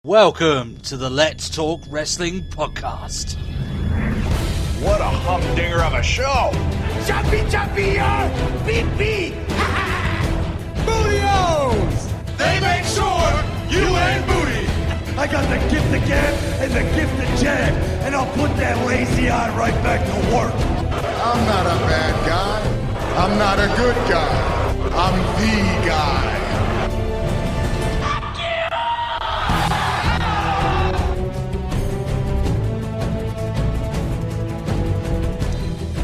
Welcome to the Let's Talk Wrestling podcast. What a humdinger of a show! Jumpy, beep, beep! Booty-O's! They make sure you ain't booty! I got the gift of gab and the gift of jab, and I'll put that lazy eye right back to work. I'm not a bad guy. I'm not a good guy. I'm the guy.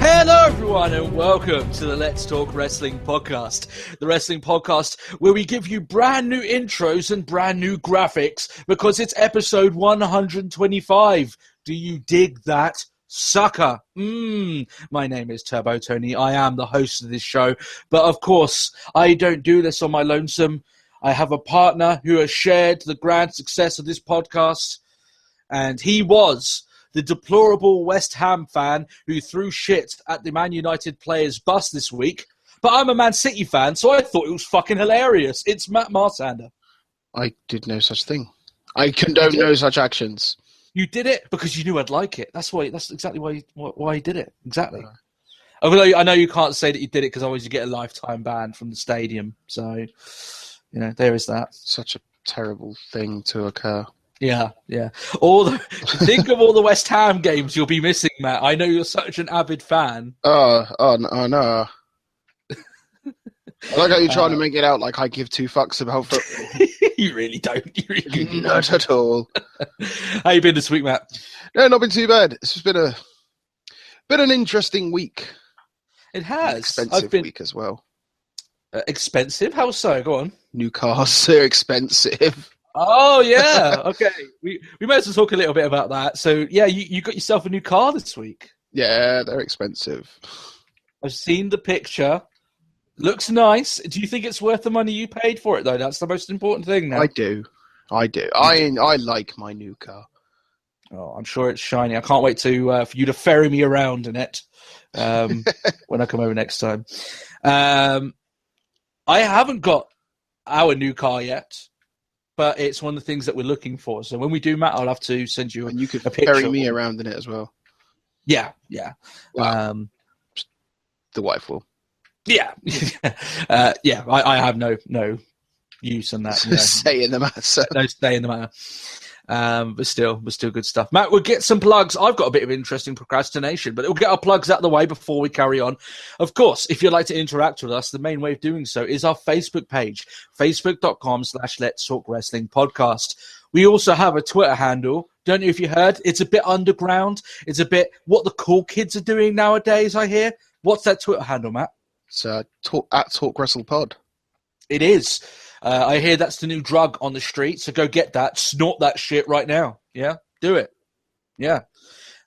Hello everyone and welcome to the Let's Talk Wrestling podcast. The wrestling podcast where we give you brand new intros and brand new graphics because it's episode 125. Do you dig that, sucker? My name is Turbo Tony. I am the host of this show. But of course, I don't do this on my lonesome. I have a partner who has shared the grand success of this podcast, and he was the deplorable West Ham fan who threw shit at the Man United players' bus this week. But I'm a Man City fan, so I thought it was fucking hilarious. It's Matt Marsander. I did no such thing. I condone no such actions. You did it because you knew I'd like it. That's exactly why you did it. Exactly. Although I know you can't say that you did it because otherwise you get a lifetime ban from the stadium. So, there is that. Such a terrible thing to occur. Yeah. Think of all the West Ham games you'll be missing, Matt. I know you're such an avid fan. Oh no. I like how you're trying to make it out like I give two fucks about football. You really don't. You really don't. Not at all. How you been this week, Matt? No, not been too bad. It's just been an interesting week. It has. Expensive week as well. Expensive? How so? Go on. New cars are expensive. Oh, yeah. Okay. We might as well talk a little bit about that. So, yeah, you got yourself a new car this week. Yeah, they're expensive. I've seen the picture. Looks nice. Do you think it's worth the money you paid for it, though? That's the most important thing now. I do. I like my new car. Oh, I'm sure it's shiny. I can't wait for you to ferry me around in it when I come over next time. I haven't got our new car yet. But it's one of the things that we're looking for. So when we do, Matt, I'll have to send you and you could a picture. Ferry me around in it as well. Yeah. Wow. The wife will. Yeah. I have no use on that. Say in the matter. No say in the matter. But still good stuff. Matt, we'll get some plugs. I've got a bit of interesting procrastination, but we'll get our plugs out of the way before we carry on. Of course, if you'd like to interact with us, the main way of doing so is our Facebook page, facebook.com/Let's Talk Wrestling Podcast. We also have a Twitter handle. Don't know if you heard. It's a bit underground. It's a bit what the cool kids are doing nowadays, I hear. What's that Twitter handle, Matt? It's at Talk Wrestle Pod. It is. I hear that's the new drug on the street, so go get that. Snort that shit right now. Yeah? Do it. Yeah.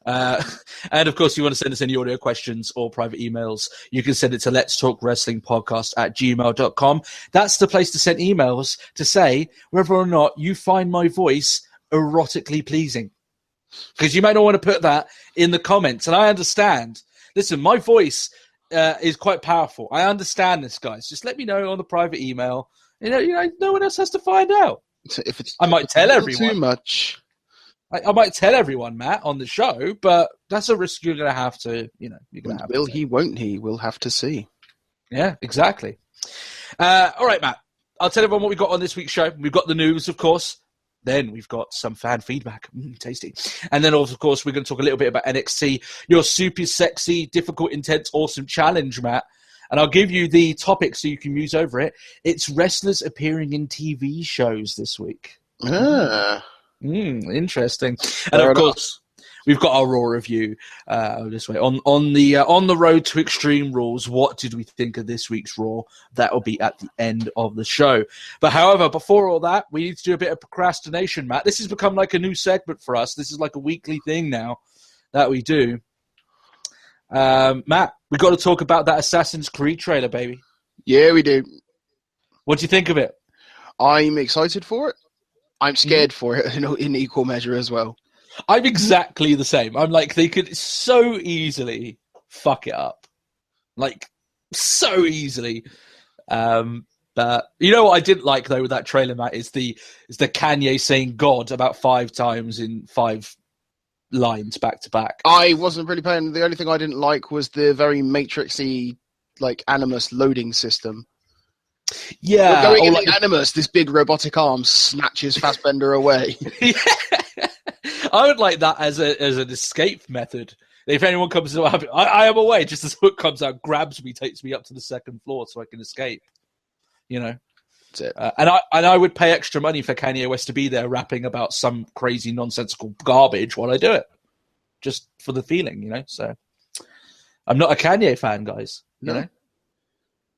And, of course, you want to send us any audio questions or private emails, you can send it to Let's Talk Wrestling Podcast at gmail.com. That's the place to send emails to say whether or not you find my voice erotically pleasing. Because you may not want to put that in the comments, and I understand. Listen, my voice is quite powerful. I understand this, guys. Just let me know on the private email. No one else has to find out. So if it's, I might tell everyone. Too much. I might tell everyone, Matt, on the show, but that's a risk you're going to have to, you're going to have Will to he, won't he? We'll have to see. Yeah, exactly. All right, Matt. I'll tell everyone what we've got on this week's show. We've got the news, of course. Then we've got some fan feedback. Tasty. And then, of course, we're going to talk a little bit about NXT, your super sexy, difficult, intense, awesome challenge, Matt. And I'll give you the topic so you can muse over it. It's wrestlers appearing in TV shows this week. Interesting. And of course, we've got our Raw review this way. On the road to Extreme Rules, what did we think of this week's Raw? That will be at the end of the show. But however, before all that, we need to do a bit of procrastination, Matt. This has become like a new segment for us. This is like a weekly thing now that we do. Matt, we've got to talk about that Assassin's Creed trailer, baby. Yeah, we do. What do you think of it? I'm excited for it. I'm scared for it in equal measure as well. I'm exactly the same. I'm like, they could so easily fuck it up. Like, so easily. But you know what I didn't like though with that trailer, Matt, is the Kanye saying God about 5 times in 5 lines back to back. I wasn't really playing. The only thing I didn't like was the very Matrixy, like, Animus loading system. Yeah, You're going in like the Animus, this big robotic arm snatches Fassbender away. yeah. I would like that as an escape method. If anyone comes to I am away, just as Hook comes out, grabs me, takes me up to the 2nd floor so I can escape. You know, That's it. and I would pay extra money for Kanye West to be there rapping about some crazy nonsensical garbage while I do it, just for the feeling, you know. So I'm not a Kanye fan, guys. You know,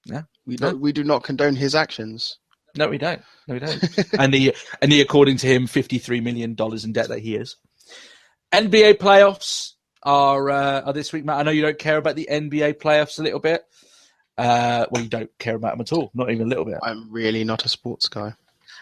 yeah, We do not condone his actions. No, we don't. and the according to him, $53 million in debt that he is. NBA playoffs are this week, Matt. I know you don't care about the NBA playoffs a little bit. Well, you don't care about them at all, not even a little bit. I'm really not a sports guy.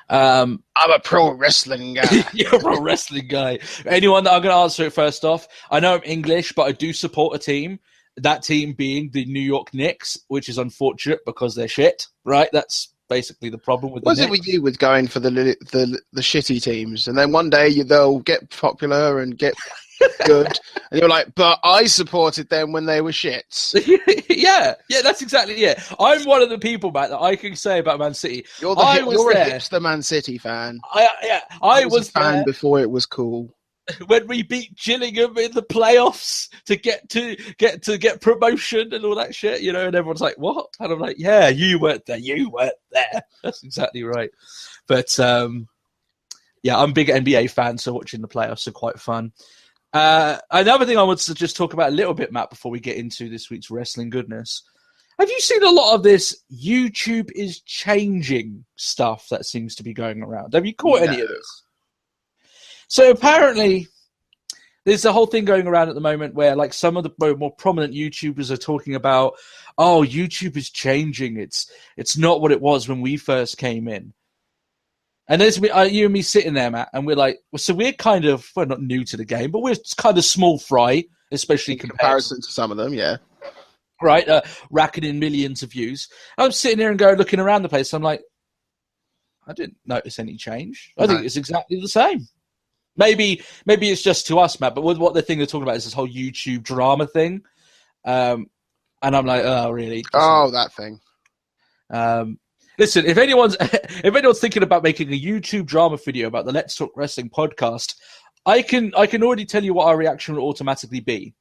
I'm a pro wrestling guy. You're a pro wrestling guy. Anyone that I'm going to answer it first off, I know I'm English, but I do support a team. That team being the New York Knicks, which is unfortunate because they're shit, right? That's basically the problem with the Knicks. What's it with you with going for the shitty teams, and then one day they'll get popular and get good, and you're like, but I supported them when they were shits. yeah, that's exactly I'm one of the people, Matt, that I can say about Man City. You're a hipster Man City fan. I was a fan there before it was cool. When we beat Gillingham in the playoffs to get promotion and all that shit, you know, and everyone's like, "What?" And I'm like, "Yeah, you weren't there. That's exactly right." But I'm a big NBA fan, so watching the playoffs are quite fun. Another thing I want to just talk about a little bit, Matt, before we get into this week's wrestling goodness. Have you seen a lot of this YouTube is changing stuff that seems to be going around? Have you caught any of this? So apparently, there's a whole thing going around at the moment where, like, some of the more prominent YouTubers are talking about, oh, YouTube is changing. It's not what it was when we first came in. And there's you and me sitting there, Matt, and we're like, well, so we're kind of, we're not new to the game, but we're kind of small fry, especially in comparison to some of them, yeah. Right, racking in millions of views. I'm sitting here and looking around the place. I'm like, I didn't notice any change. I think it's exactly the same. Maybe it's just to us, Matt, but what the thing they're talking about is this whole YouTube drama thing. And I'm like, oh, really? Oh, that thing. Listen, if anyone's thinking about making a YouTube drama video about the Let's Talk Wrestling podcast, I can already tell you what our reaction will automatically be.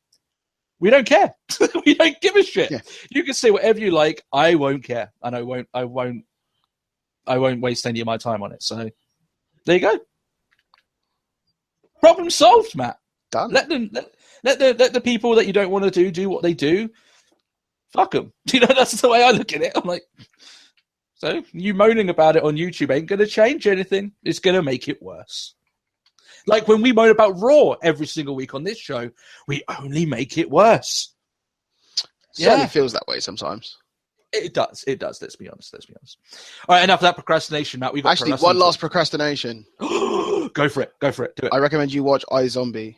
We don't care. We don't give a shit. Yeah. You can say whatever you like. I won't care, and I won't waste any of my time on it. So there you go. Problem solved, Matt. Done. Let the people that you don't want to do what they do. Fuck them. You know, that's the way I look at it. I'm like, so you moaning about it on YouTube ain't going to change anything. It's going to make it worse. Like when we moan about Raw every single week on this show, we only make it worse. Certainly feels that way sometimes. It does. Let's be honest. All right, enough of that procrastination, Matt. We've got actually one last procrastination. Go for it. Do it. I recommend you watch iZombie.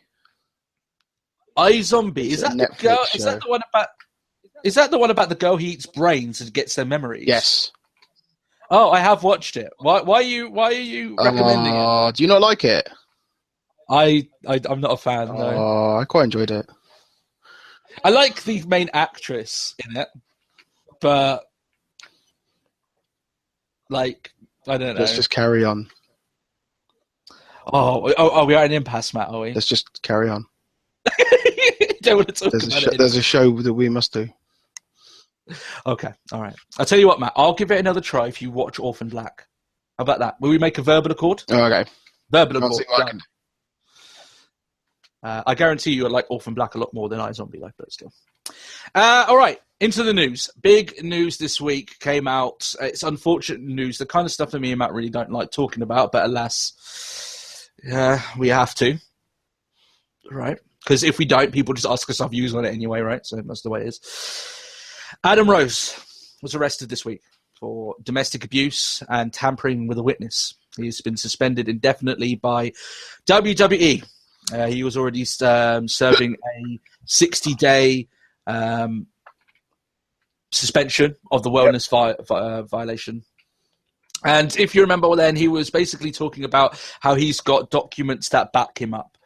iZombie? Is that the girl? Show. Is that the one about? Is that the one about the girl who eats brains and gets their memories? Yes. Oh, I have watched it. Why are you recommending it? Do you not like it? I'm not a fan. No. Oh, I quite enjoyed it. I like the main actress in it, but like I don't know. Let's just carry on. Oh, we are at an impasse, Matt, are we? Let's just carry on. Don't want to talk about it. There's a show that we must do. Okay, all right. I'll tell you what, Matt. I'll give it another try if you watch Orphan Black. How about that? Will we make a verbal accord? Oh, okay. Verbal accord. Done. I guarantee you I like Orphan Black a lot more than iZombie, but still. All right, into the news. Big news this week came out. It's unfortunate news, the kind of stuff that me and Matt really don't like talking about, but alas, we have to. Right? Because if we don't, people just ask us our views on it anyway, right? So that's the way it is. Adam Rose was arrested this week for domestic abuse and tampering with a witness. He's been suspended indefinitely by WWE. He was already serving a 60-day suspension of the wellness violation. And if you remember then, he was basically talking about how he's got documents that back him up.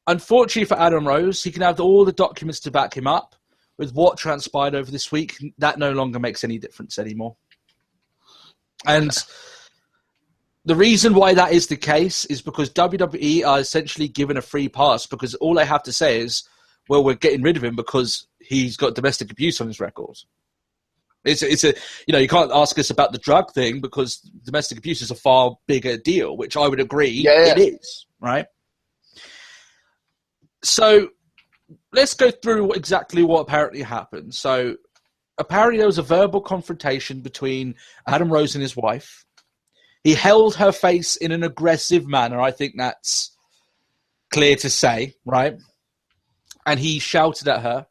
Unfortunately for Adam Rose, he can have all the documents to back him up. With what transpired over this week, that no longer makes any difference anymore. And the reason why that is the case is because WWE are essentially given a free pass, because all they have to say is, well, we're getting rid of him because he's got domestic abuse on his record. It's a you can't ask us about the drug thing because domestic abuse is a far bigger deal, which I would agree it is, right? So let's go through exactly what apparently happened. So apparently there was a verbal confrontation between Adam Rose and his wife. He held her face in an aggressive manner. I think that's clear to say, right? And he shouted at her.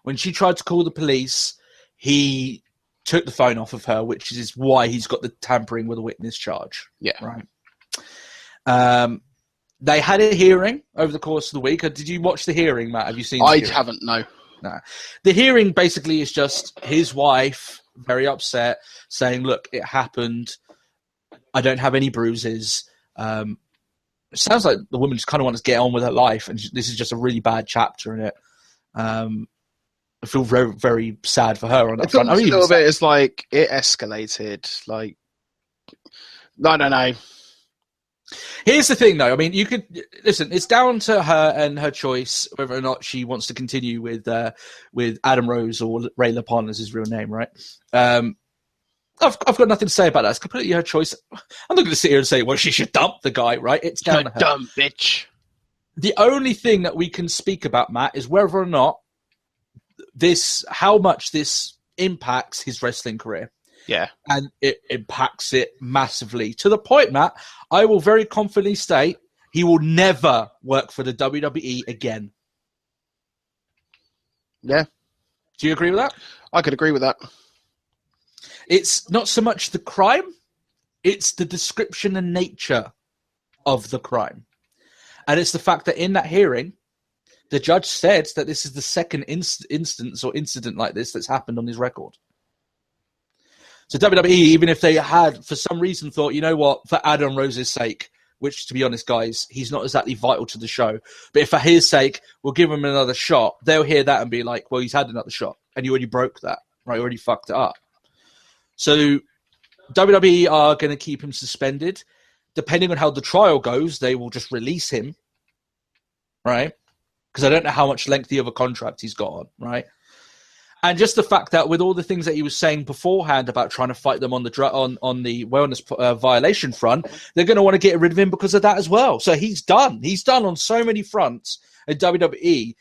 When she tried to call the police, he took the phone off of her, which is why he's got the tampering with a witness charge. Yeah. Right. They had a hearing over the course of the week. Did you watch the hearing, Matt? Have you seen I hearing? haven't, no. No. The hearing basically is just his wife, very upset, saying, look, it happened. I don't have any bruises. It sounds like the woman just kind of wants to get on with her life, and this is just a really bad chapter in it. I feel very, very sad for her on that front. A little bit. It's like it escalated. Like, I don't know. Here's the thing, though. I mean, you could listen. It's down to her and her choice whether or not she wants to continue with Adam Rose or Ray LaPon as his real name, right? I've got nothing to say about that. It's completely her choice. I'm not going to sit here and say, well, she should dump the guy, right? It's down to her. Dumb bitch. The only thing that we can speak about, Matt, is whether or not how much this impacts his wrestling career. Yeah. And it impacts it massively. To the point, Matt, I will very confidently state he will never work for the WWE again. Yeah. Do you agree with that? I could agree with that. It's not so much the crime, it's the description and nature of the crime. And it's the fact that in that hearing, the judge said that this is the second instance or incident like this that's happened on his record. So WWE, even if they had, for some reason, thought, you know what, for Adam Rose's sake, which, to be honest, guys, he's not exactly vital to the show, but if for his sake, we'll give him another shot, they'll hear that and be like, well, he's had another shot, and you already broke that, right? You already fucked it up. So WWE are going to keep him suspended. Depending on how the trial goes, they will just release him, right? Because I don't know how much lengthy of a contract he's got on, right? And just the fact that with all the things that he was saying beforehand about trying to fight them on the wellness violation front, they're going to want to get rid of him because of that as well. So he's done. He's done on so many fronts at WWE.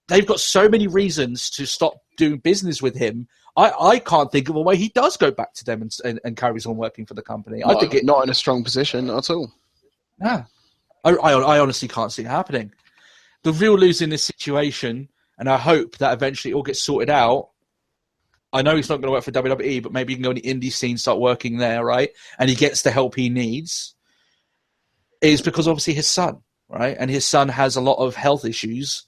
They've got so many reasons to stop doing business with him. I can't think of a way he does go back to them and carries on working for the company. I think not in a strong position at all. Yeah, I honestly can't see it happening. The real loser in this situation, and I hope that eventually it all gets sorted out. I know he's not going to work for WWE, but maybe he can go in the indie scene, start working there, right? And he gets the help he needs. Is because obviously his son, right? And his son has a lot of health issues.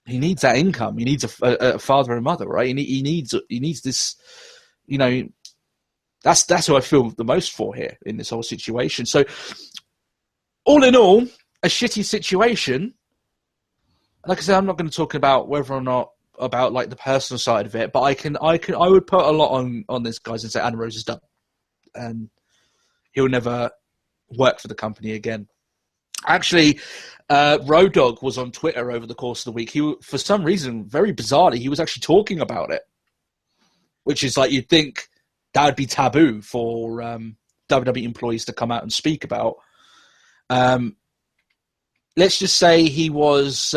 He needs that income. He needs a father and a mother, right? He needs this, you know. That's who I feel the most for here in this whole situation. So, all in all, a shitty situation. Like I said, I'm not going to talk about whether or not about like the personal side of it, but I would put a lot on this guys and say Adam Rose is done, and he'll never work for the company again. Actually, Road Dogg was on Twitter over the course of the week. He, for some reason, very bizarrely, he was actually talking about it, which is like you'd think that would be taboo for WWE employees to come out and speak about. Let's just say he was.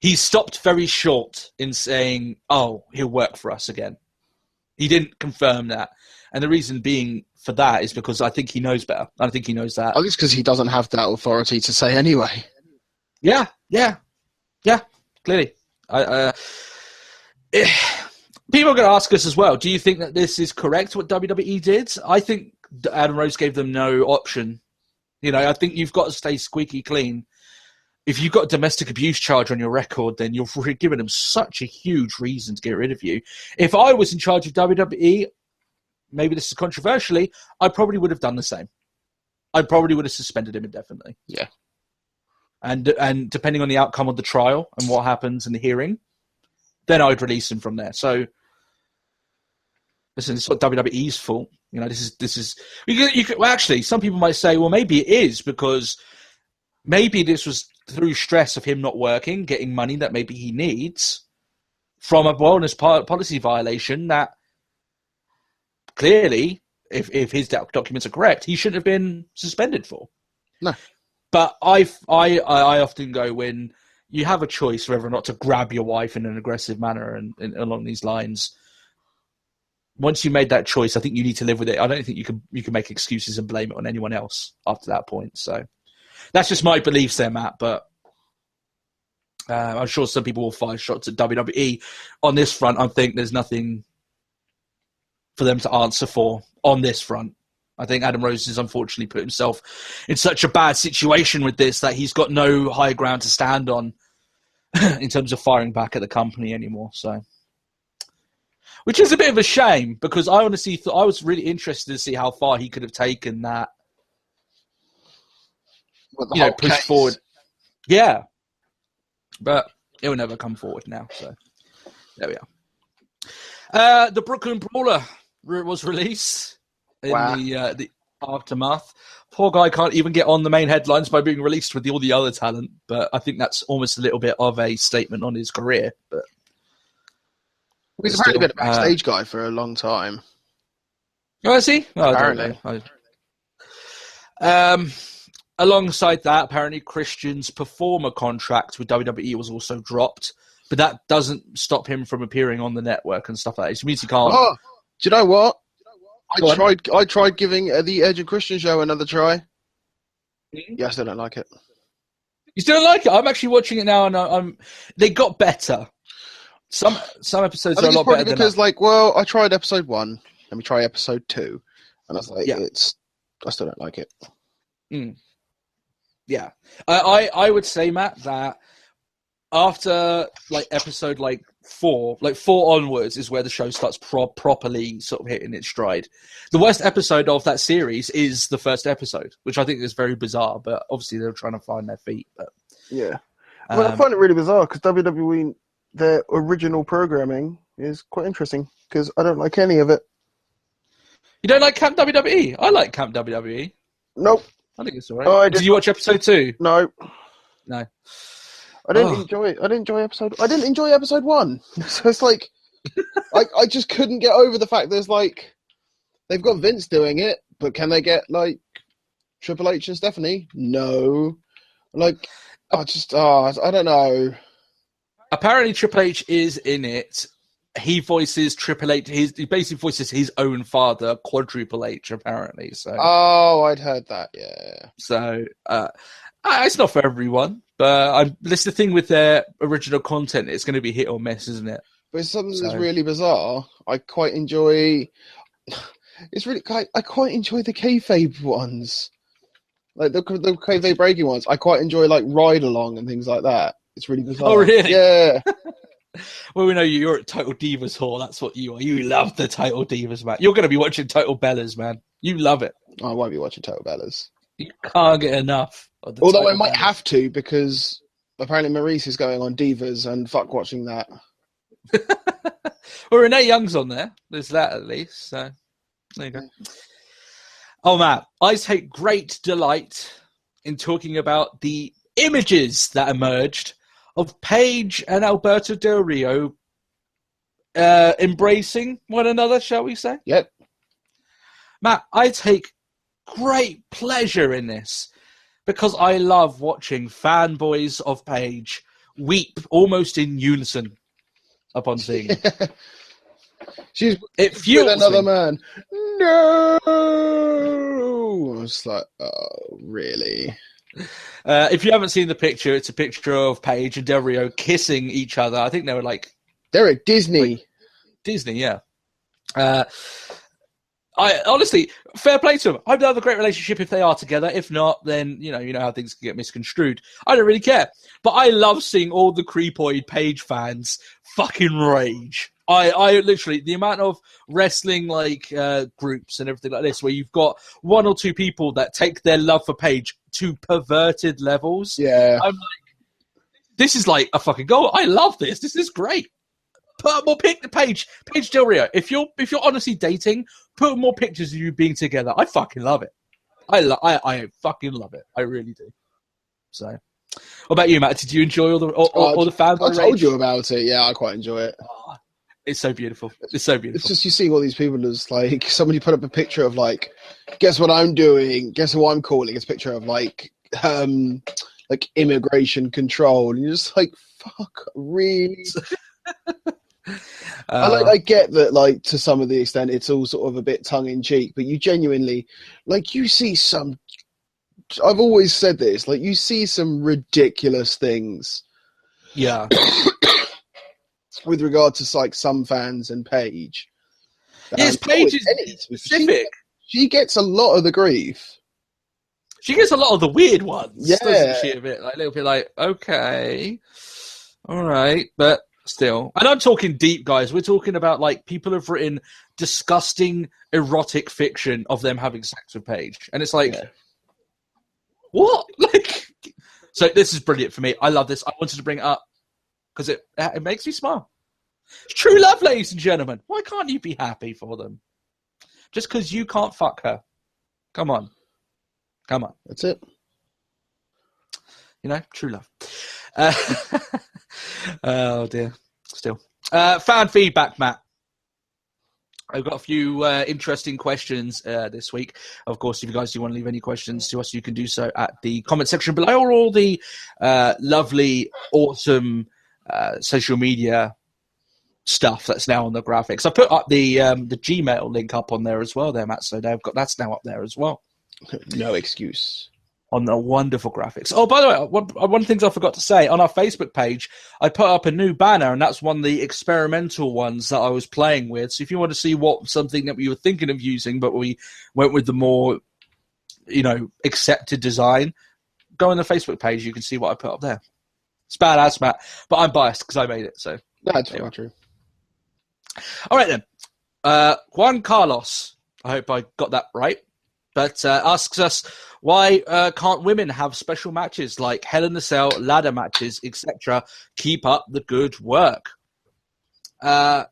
He stopped very short in saying, "Oh, he'll work for us again." He didn't confirm that, and the reason being for that is because I think he knows better. I think he knows that. I think it's because he doesn't have that authority to say anyway. Yeah, clearly. People are going to ask us as well, do you think that this is correct, what WWE did? I think Adam Rose gave them no option. You know, I think you've got to stay squeaky clean. if you've got a domestic abuse charge on your record, then you're giving them such a huge reason to get rid of you. If I was in charge of WWE, maybe this is controversially, I probably would have done the same. I probably would have suspended him indefinitely. Yeah. And depending on the outcome of the trial and what happens in the hearing, then I'd release him from there. So, listen, it's not WWE's fault. You know, this is. Well, actually, some people might say, well, maybe it is because maybe this was through stress of him not working, getting money that maybe he needs from a wellness policy violation that clearly, if his documents are correct, he shouldn't have been suspended for. No. But I often go, when you have a choice whether or not to grab your wife in an aggressive manner and along these lines, once you made that choice, I think you need to live with it. I don't think you can make excuses and blame it on anyone else after that point. So that's just my beliefs there, Matt. But I'm sure some people will fire shots at WWE on this front. I think there's nothing for them to answer for on this front. I think Adam Rose has unfortunately put himself in such a bad situation with this that he's got no high ground to stand on in terms of firing back at the company anymore. So, which is a bit of a shame, because I honestly thought I was really interested to see how far he could have taken that, push forward. Yeah, but it will never come forward now. So there we are. The Brooklyn Brawler was released in the aftermath. Poor guy can't even get on the main headlines by being released with all the other talent, but I think that's almost a little bit of a statement on his career. But he's apparently been a backstage guy for a long time. Oh, is he? Oh, apparently. I don't know. Alongside that, apparently Christian's performer contract with WWE was also dropped, but that doesn't stop him from appearing on the network and stuff like that. It means he can't. Oh, do you know what? I tried giving the Edge and Christian show another try. Mm-hmm. Yeah, I still don't like it. You still don't like it? I'm actually watching it now, and they got better. Some episodes are a lot better than because, I tried episode 1. Let me try episode 2, and I was like, I still don't like it. Mm. Yeah, I would say, Matt, that after episode 4, 4 onwards is where the show starts properly sort of hitting its stride. The worst episode of that series is the first episode, which I think is very bizarre, but obviously they're trying to find their feet. But yeah, I find it really bizarre because WWE, their original programming is quite interesting because I don't like any of it. You don't like Camp WWE? I like Camp WWE. Nope. I think it's all right. Did you watch episode 2? No. I didn't enjoy it. I didn't enjoy episode 1. So it's like, I just couldn't get over the fact there's they've got Vince doing it, but can they get Triple H and Stephanie? No. I don't know. Apparently Triple H is in it. He voices Triple H. He basically voices his own father, Quadruple H, apparently. So. Oh, I'd heard that, yeah. So, it's not for everyone, but that's the thing with their original content. It's going to be hit or miss, isn't it? But it's something that's really bizarre. I quite enjoy... I quite enjoy the kayfabe ones. The kayfabe breaking ones. I quite enjoy, Ride Along and things like that. It's really bizarre. Oh, really? Yeah. Well, we know you're at Total Divas Hall. That's what you are. You love the Total Divas, man. You're going to be watching Total Bellas, man. You love it. I won't be watching Total Bellas. You can't get enough. Although I might have to, because apparently Maurice is going on Divas, and fuck watching that. Well, Renee Young's on there. There's that at least. So there you go. Oh, Matt, I take great delight in talking about the images that emerged of Paige and Alberto Del Rio embracing one another, shall we say? Yep. Matt, I take great pleasure in this because I love watching fanboys of Paige weep almost in unison upon seeing it. She's with another man. No! I was like, oh, really? If you haven't seen the picture, it's a picture of Paige and Del Rio kissing each other. I think they were they're at Disney. Disney, yeah. I honestly, fair play to them. I hope they have a great relationship if they are together. If not, then you know how things can get misconstrued. I don't really care. But I love seeing all the creepoid Paige fans fucking rage. I literally, the amount of wrestling groups and everything like this, where you've got one or two people that take their love for Paige to perverted levels. Yeah. I'm like, this is like a fucking goal. I love this. This is great. Put more Paige Del Rio. If you're honestly dating, put more pictures of you being together. I fucking love it. I fucking love it. I really do. So, what about you, Matt? Did you enjoy all the fans? I told you about it. Yeah, I quite enjoy it. Oh, it's so beautiful. It's so beautiful. It's just you see all these people as like somebody put up a picture of like, guess what I'm doing? Guess who I'm calling? It's a picture of like immigration control, and you're just like, fuck, really? I get that, like, to some of the extent, it's all sort of a bit tongue-in-cheek, but you genuinely, like, you see some... I've always said this, like, you see some ridiculous things. Yeah. With regard to, like, some fans and Paige. Yes, Paige is specific. She gets a lot of the grief. She gets a lot of the weird ones, yeah. Doesn't she? A little bit like, okay, all right, but... Still, and I'm talking deep, guys. We're talking about like people have written disgusting erotic fiction of them having sex with Paige, and it's like, what? Like, so this is brilliant for me. I love this. I wanted to bring it up because it makes me smile. It's true love, ladies and gentlemen. Why can't you be happy for them? Just because you can't fuck her? Come on. That's it. You know, true love. Oh dear. Still. Fan feedback, Matt. I've got a few interesting questions this week. Of course, if you guys do want to leave any questions to us, you can do so at the comment section below, or all the lovely, awesome social media stuff that's now on the graphics. I put up the Gmail link up on there as well there, Matt, so that's now up there as well. No excuse. On the wonderful graphics. Oh, by the way, one of the things I forgot to say, on our Facebook page, I put up a new banner, and that's one of the experimental ones that I was playing with. So if you want to see something that we were thinking of using, but we went with the more, accepted design, go on the Facebook page. You can see what I put up there. It's badass, Matt, but I'm biased because I made it. So that's very true. All right, then. Juan Carlos, I hope I got that right, but asks us, why can't women have special matches like Hell in a Cell, ladder matches, etc.? Keep up the good work. Well,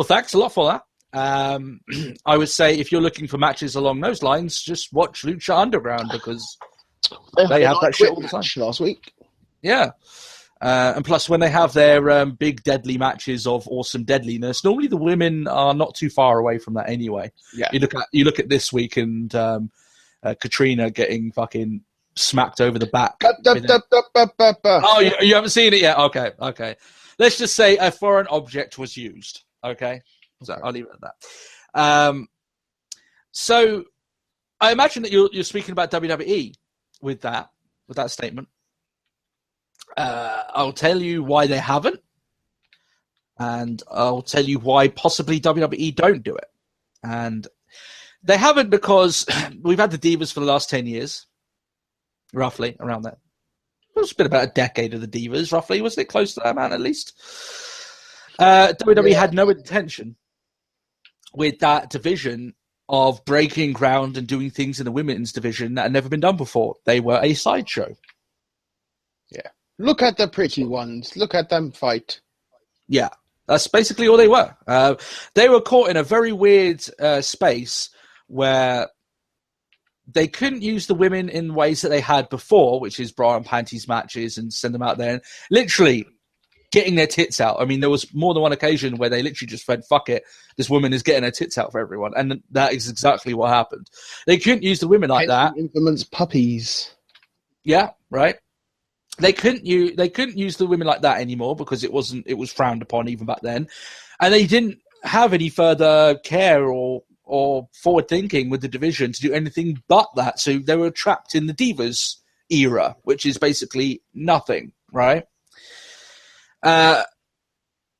thanks a lot for that. I would say if you're looking for matches along those lines, just watch Lucha Underground because they have that shit all the time. Last week. Yeah. And plus, when they have their big deadly matches of awesome deadliness, normally the women are not too far away from that anyway. Yeah. You look at this week and Katrina getting fucking smacked over the back. Oh, you haven't seen it yet? Okay. Let's just say a foreign object was used. Okay, so I'll leave it at that. So I imagine that you're speaking about WWE with that statement. I'll tell you why they haven't, and I'll tell you why possibly WWE don't do it. And they haven't because we've had the Divas for the last 10 years, roughly, around that. It's been about a decade of the Divas, roughly. Wasn't it close to that amount, at least? WWE had no intention with that division of breaking ground and doing things in the women's division that had never been done before. They were a sideshow. Yeah. Look at the pretty ones. Look at them fight. Yeah, that's basically all they were. They were caught in a very weird space where they couldn't use the women in ways that they had before, which is bra and panties matches and send them out there and literally getting their tits out. I mean, there was more than one occasion where they literally just went, fuck it, this woman is getting her tits out for everyone. And that is exactly what happened. They couldn't use the women like that. Implements puppies. Yeah, right. They couldn't use the women like that anymore because it was frowned upon even back then. And they didn't have any further care or forward thinking with the division to do anything but that. So they were trapped in the Divas era, which is basically nothing, right? Now,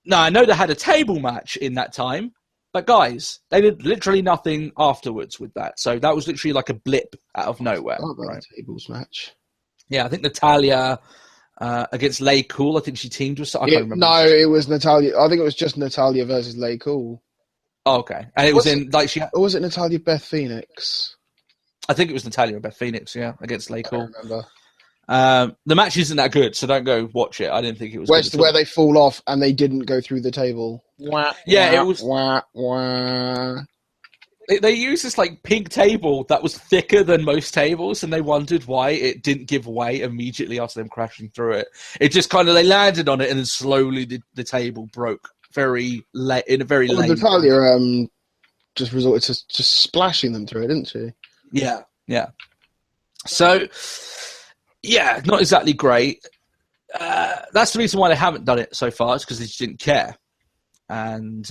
I know they had a table match in that time, But guys, they did literally nothing afterwards with that. So that was literally like a blip out of nowhere. Right. Tables match. Yeah, I think Natalia against Lay Cool. I think she teamed with. I can't remember. No, it was Natalia. I think it was just Natalia versus Lay Cool. Oh, okay, and it was in like she. Or was it Natalia Beth Phoenix? I think it was Natalia and Beth Phoenix. Yeah, against Lay Cool. I remember. The match isn't that good, so don't go watch it. I didn't think it was. Where they fall off and they didn't go through the table. Yeah, it was. They used this like pink table that was thicker than most tables, and they wondered why it didn't give way immediately after them crashing through it. It just kind of they landed on it, and then slowly the table broke very late in a very late. Natalia just resorted to just splashing them through it, didn't she? Yeah. So, yeah, not exactly great. That's the reason why they haven't done it so far. It's because they just didn't care. And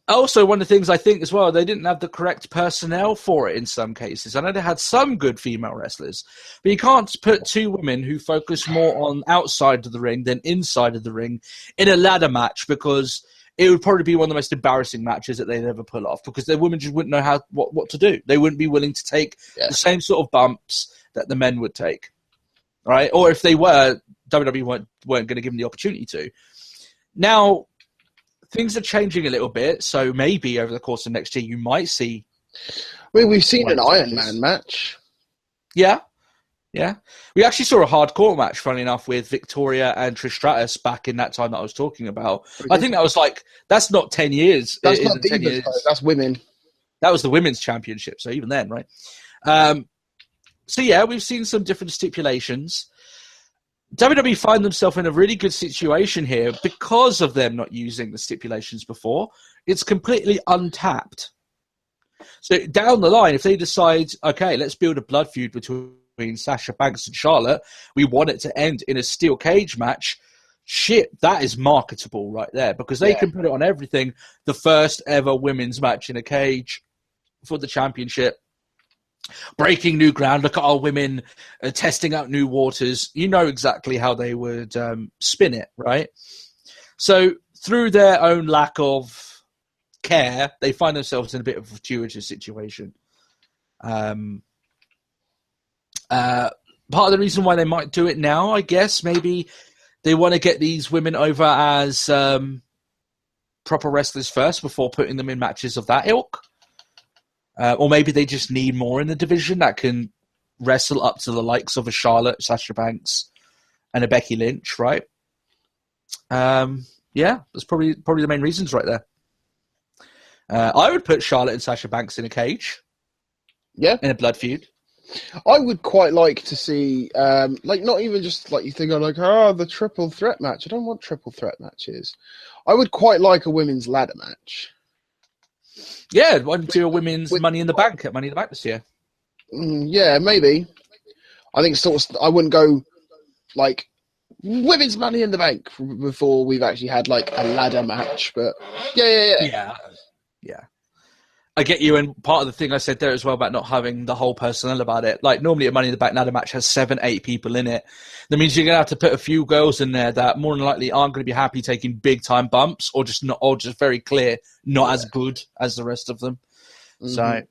also, one of the things I think as well, they didn't have the correct personnel for it in some cases. I know they had some good female wrestlers, but you can't put two women who focus more on outside of the ring than inside of the ring in a ladder match, because it would probably be one of the most embarrassing matches that they'd ever pull off, because the women just wouldn't know what to do. They wouldn't be willing to take the same sort of bumps that the men would take, right? Or if they were, WWE weren't going to give them the opportunity to. Now, things are changing a little bit, so maybe over the course of next year you might see... We've seen an Iron Man match. Yeah. We actually saw a hardcore match, funny enough, with Victoria and Trish Stratus back in that time that I was talking about. I think that was that's not 10 years. That's not Divas, though. That's women. That was the women's championship, so even then, right? So yeah, we've seen some different stipulations. WWE find themselves in a really good situation here because of them not using the stipulations before. It's completely untapped. So down the line, if they decide, okay, let's build a blood feud between Sasha Banks and Charlotte, we want it to end in a steel cage match, shit, that is marketable right there, because they can put it on everything. The first ever women's match in a cage for the championship. Breaking new ground. Look at our women testing out new waters. You know exactly how they would spin it, right? So through their own lack of care, they find themselves in a bit of a fortuitous situation. Part of the reason why they might do it now, I guess, maybe they want to get these women over as proper wrestlers first before putting them in matches of that ilk. Or maybe they just need more in the division that can wrestle up to the likes of a Charlotte, Sasha Banks, and a Becky Lynch, right? Yeah, that's probably the main reasons right there. I would put Charlotte and Sasha Banks in a cage. Yeah. In a blood feud. I would quite like to see, not even just like you think of the triple threat match. I don't want triple threat matches. I would quite like a women's ladder match. Yeah, why don't you do a women's Money in the Bank at Money in the Bank this year? Yeah, maybe. I think I wouldn't go women's Money in the Bank before we've actually had a ladder match. But yeah. I get you, and part of the thing I said there as well about not having the whole personnel about it. Normally a Money in the Bank ladder match has 7-8 people in it. That means you're going to have to put a few girls in there that more than likely aren't going to be happy taking big time bumps, or just very clear, not as good as the rest of them. Mm-hmm. So,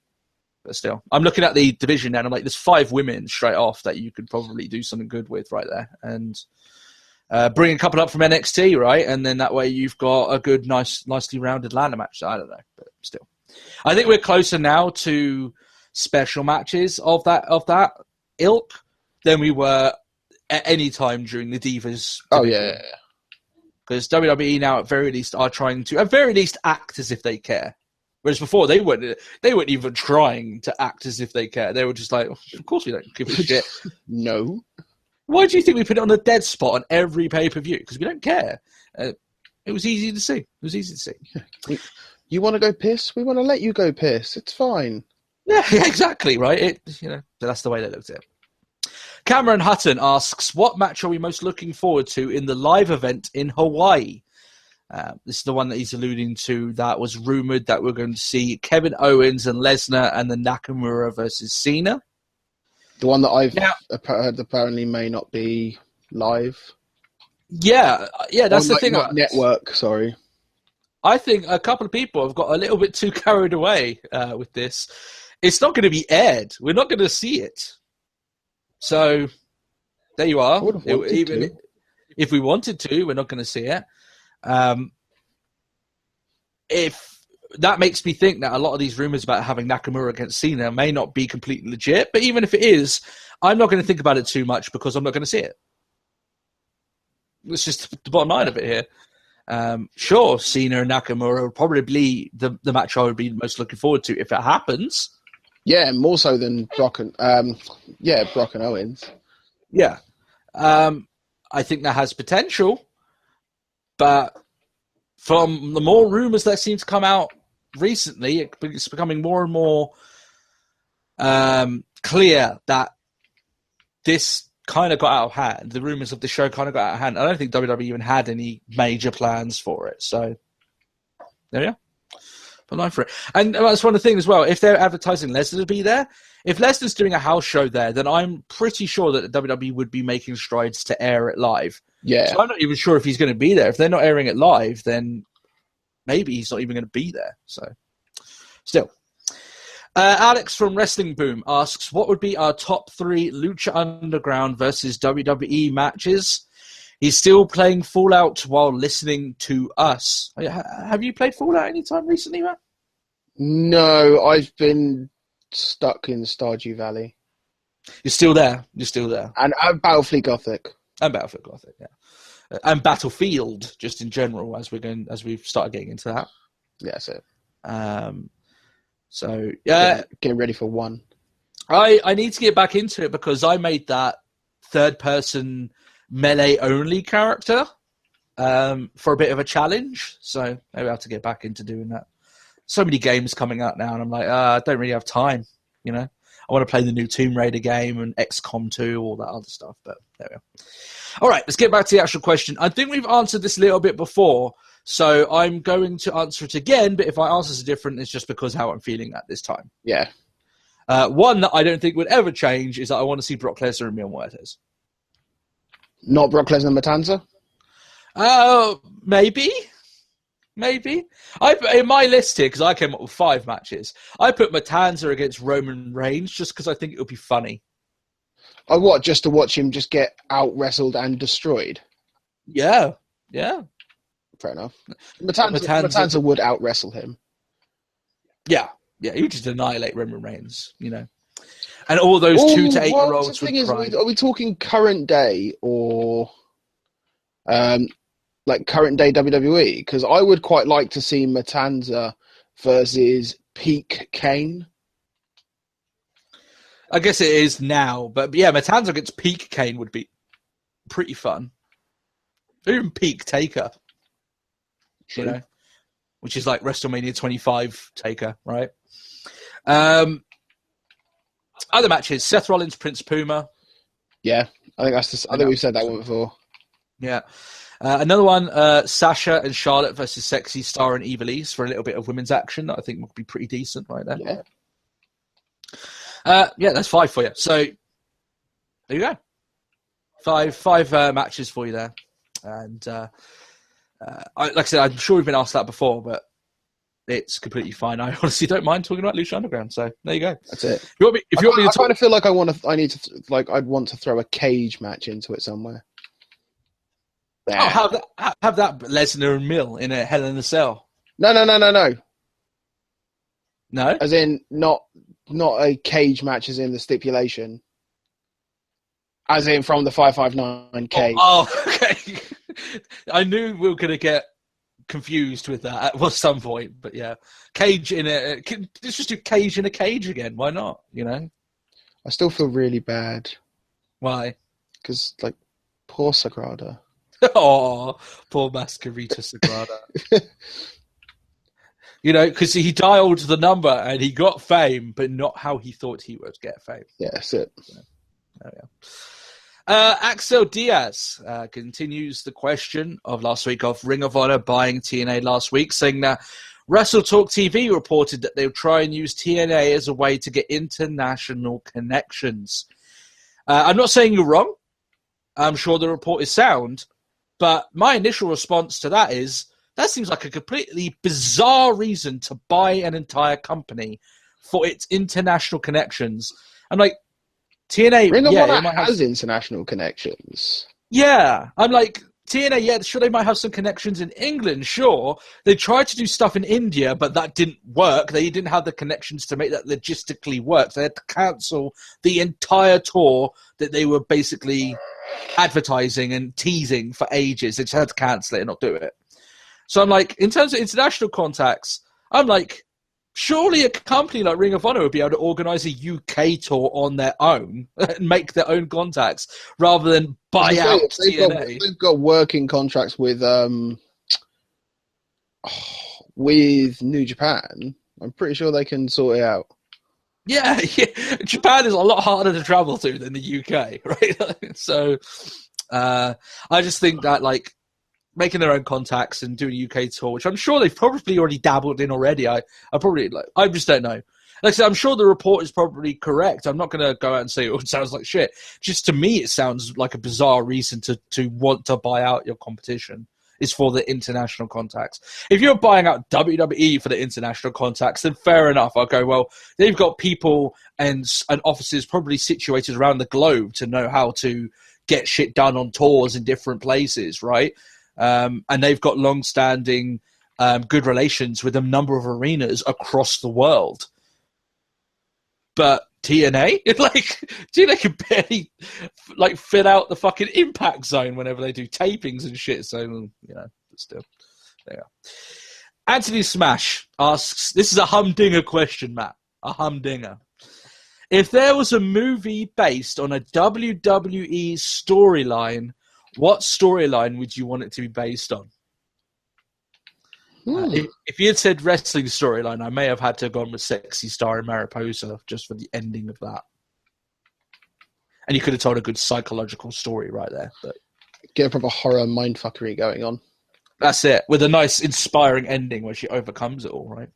but still, I'm looking at the division now, and I'm like, there's 5 women straight off that you could probably do something good with right there, and bring a couple up from NXT, right, and then that way you've got a good, nicely rounded ladder match. So I don't know, but still. I think we're closer now to special matches of that ilk than we were at any time during the Divas. Oh, yeah. Because WWE now, at very least, are trying to, at very least, act as if they care. Whereas before, they weren't even trying to act as if they care. They were just like, of course we don't give a shit. No. Why do you think we put it on the dead spot on every pay-per-view? Because we don't care. It was easy to see. You want to go piss? We want to let you go piss. It's fine. Yeah, exactly, right? That's the way they looked at it. Cameron Hutton asks, what match are we most looking forward to in the live event in Hawaii? This is the one that he's alluding to that was rumoured that we're going to see Kevin Owens and Lesnar and the Nakamura versus Cena. The one that I've heard apparently may not be live. Yeah, that's the thing. Not network, sorry. I think a couple of people have got a little bit too carried away with this. It's not going to be aired. We're not going to see it. So there you are. Even if we wanted to, we're not going to see it. If that makes me think that a lot of these rumors about having Nakamura against Cena may not be completely legit, but even if it is, I'm not going to think about it too much because I'm not going to see it. It's just the bottom line of it here. Sure, Cena and Nakamura are probably the match I would be most looking forward to if it happens. Yeah, more so than Brock and Owens. Yeah, I think that has potential, but from the more rumors that seem to come out recently, it's becoming more and more clear that this kind of got out of hand. The rumors of the show kind of got out of hand. I don't think WWE even had any major plans for it. So there you go. Put line for it. And that's one of the things as well. If they're advertising Lesnar to be there, if Lesnar's doing a house show there, then I'm pretty sure that the WWE would be making strides to air it live. Yeah. So I'm not even sure if he's going to be there. If they're not airing it live, then maybe he's not even going to be there. So still. Alex from Wrestling Boom asks, what would be our top 3 Lucha Underground versus WWE matches? He's still playing Fallout while listening to us. Have you played Fallout anytime recently, Matt? No, I've been stuck in Stardew Valley. You're still there. You're still there. And Battlefleet Gothic. And Battlefield Gothic, yeah. And Battlefield, just in general, as we've started getting into that. Yeah, that's it. So yeah, getting ready for 1. I need to get back into it because I made that third-person melee-only character for a bit of a challenge. So maybe I have to get back into doing that. So many games coming out now, and I'm like, I don't really have time. You know, I want to play the new Tomb Raider game and XCOM 2, all that other stuff. But there we go. All right, let's get back to the actual question. I think we've answered this a little bit before, so I'm going to answer it again. But if I answer it different, it's just because how I'm feeling at this time. Yeah. One that I don't think would ever change is that I want to see Brock Lesnar and Mil Muertes. Not Brock Lesnar and Matanza? Maybe. In my list here, because I came up with 5 matches, I put Matanza against Roman Reigns just because I think it would be funny. Oh, what? Just to watch him just get out-wrestled and destroyed? Yeah. Fair enough. Matanza would out-wrestle him. Yeah, he would just annihilate Roman Reigns, you know. And all those 2 to 8-year-olds would cry. Are we talking current day or like current day WWE? Because I would quite like to see Matanza versus Peak Kane. I guess it is now, but yeah, Matanza against Peak Kane would be pretty fun. Even Peak Taker, True. You know, which is like WrestleMania 25 Taker, right? Other matches: Seth Rollins, Prince Puma. Yeah, I think we've said that one before. Yeah. Another one: Sasha and Charlotte versus Sexy Star and Ivelisse for a little bit of women's action that I think would be pretty decent right there. Yeah. Yeah, that's 5 for you. So there you go. Five matches for you there. And like I said, I'm sure we've been asked that before, but it's completely fine. I honestly don't mind talking about Lucha Underground. So there you go. That's it. I kind of feel like I'd want to throw a cage match into it somewhere. Oh, have that Lesnar and Mill in a Hell in a Cell. No. No? As in not a cage match as in the stipulation. As in from the 559 cage. Oh, okay. I knew we were going to get confused with that at some point, but yeah. Cage in a... Let's just do cage in a cage again. Why not, you know? I still feel really bad. Why? Because, like, poor Sagrada. Oh, poor Mascarita Sagrada. You know, because he dialed the number and he got fame, but not how he thought he would get fame. Yeah, that's it. Yeah. There we go. Axel Diaz continues the question of last week of Ring of Honor buying TNA last week, saying that Wrestle Talk TV reported that they would try and use TNA as a way to get international connections. I'm not saying you're wrong. I'm sure the report is sound. But my initial response to that is That seems like a completely bizarre reason to buy an entire company for its international connections. I'm like, TNA, Ring of yeah, Honor it might has have, international connections. yeah. I'm like, TNA, yeah, sure, they might have some connections in England, sure. They tried to do stuff in India, but that didn't work. They didn't have the connections to make that logistically work. They had to cancel the entire tour that they were basically advertising and teasing for ages. They just had to cancel it and not do it. So I'm like, in terms of international contacts, I'm like, surely a company like Ring of Honor would be able to organize a UK tour on their own and make their own contacts rather than buy out TNA. They've got working contracts with New Japan. I'm pretty sure they can sort it out. Yeah. Japan is a lot harder to travel to than the UK, right? So I just think that, like, making their own contacts and doing a UK tour, which I'm sure they've probably already dabbled in already. I just don't know. Like I said, I'm sure the report is probably correct. I'm not going to go out and say, oh, it sounds like shit. Just to me, it sounds like a bizarre reason to want to buy out your competition is for the international contacts. If you're buying out WWE for the international contacts, then fair enough. I'll go, well, they've got people and offices probably situated around the globe to know how to get shit done on tours in different places, right? And they've got long-standing good relations with a number of arenas across the world. But TNA, TNA can barely fill out the fucking Impact Zone whenever they do tapings and shit. So but still, there. Anthony Smash asks, this is a humdinger question, Matt. A humdinger. If there was a movie based on a WWE storyline, what storyline would you want it to be based on? If you had said wrestling storyline, I may have had to have gone with Sexy Star and Mariposa just for the ending of that. And you could have told a good psychological story right there. But get a proper horror mindfuckery going on. That's it, with a nice, inspiring ending where she overcomes it all, right?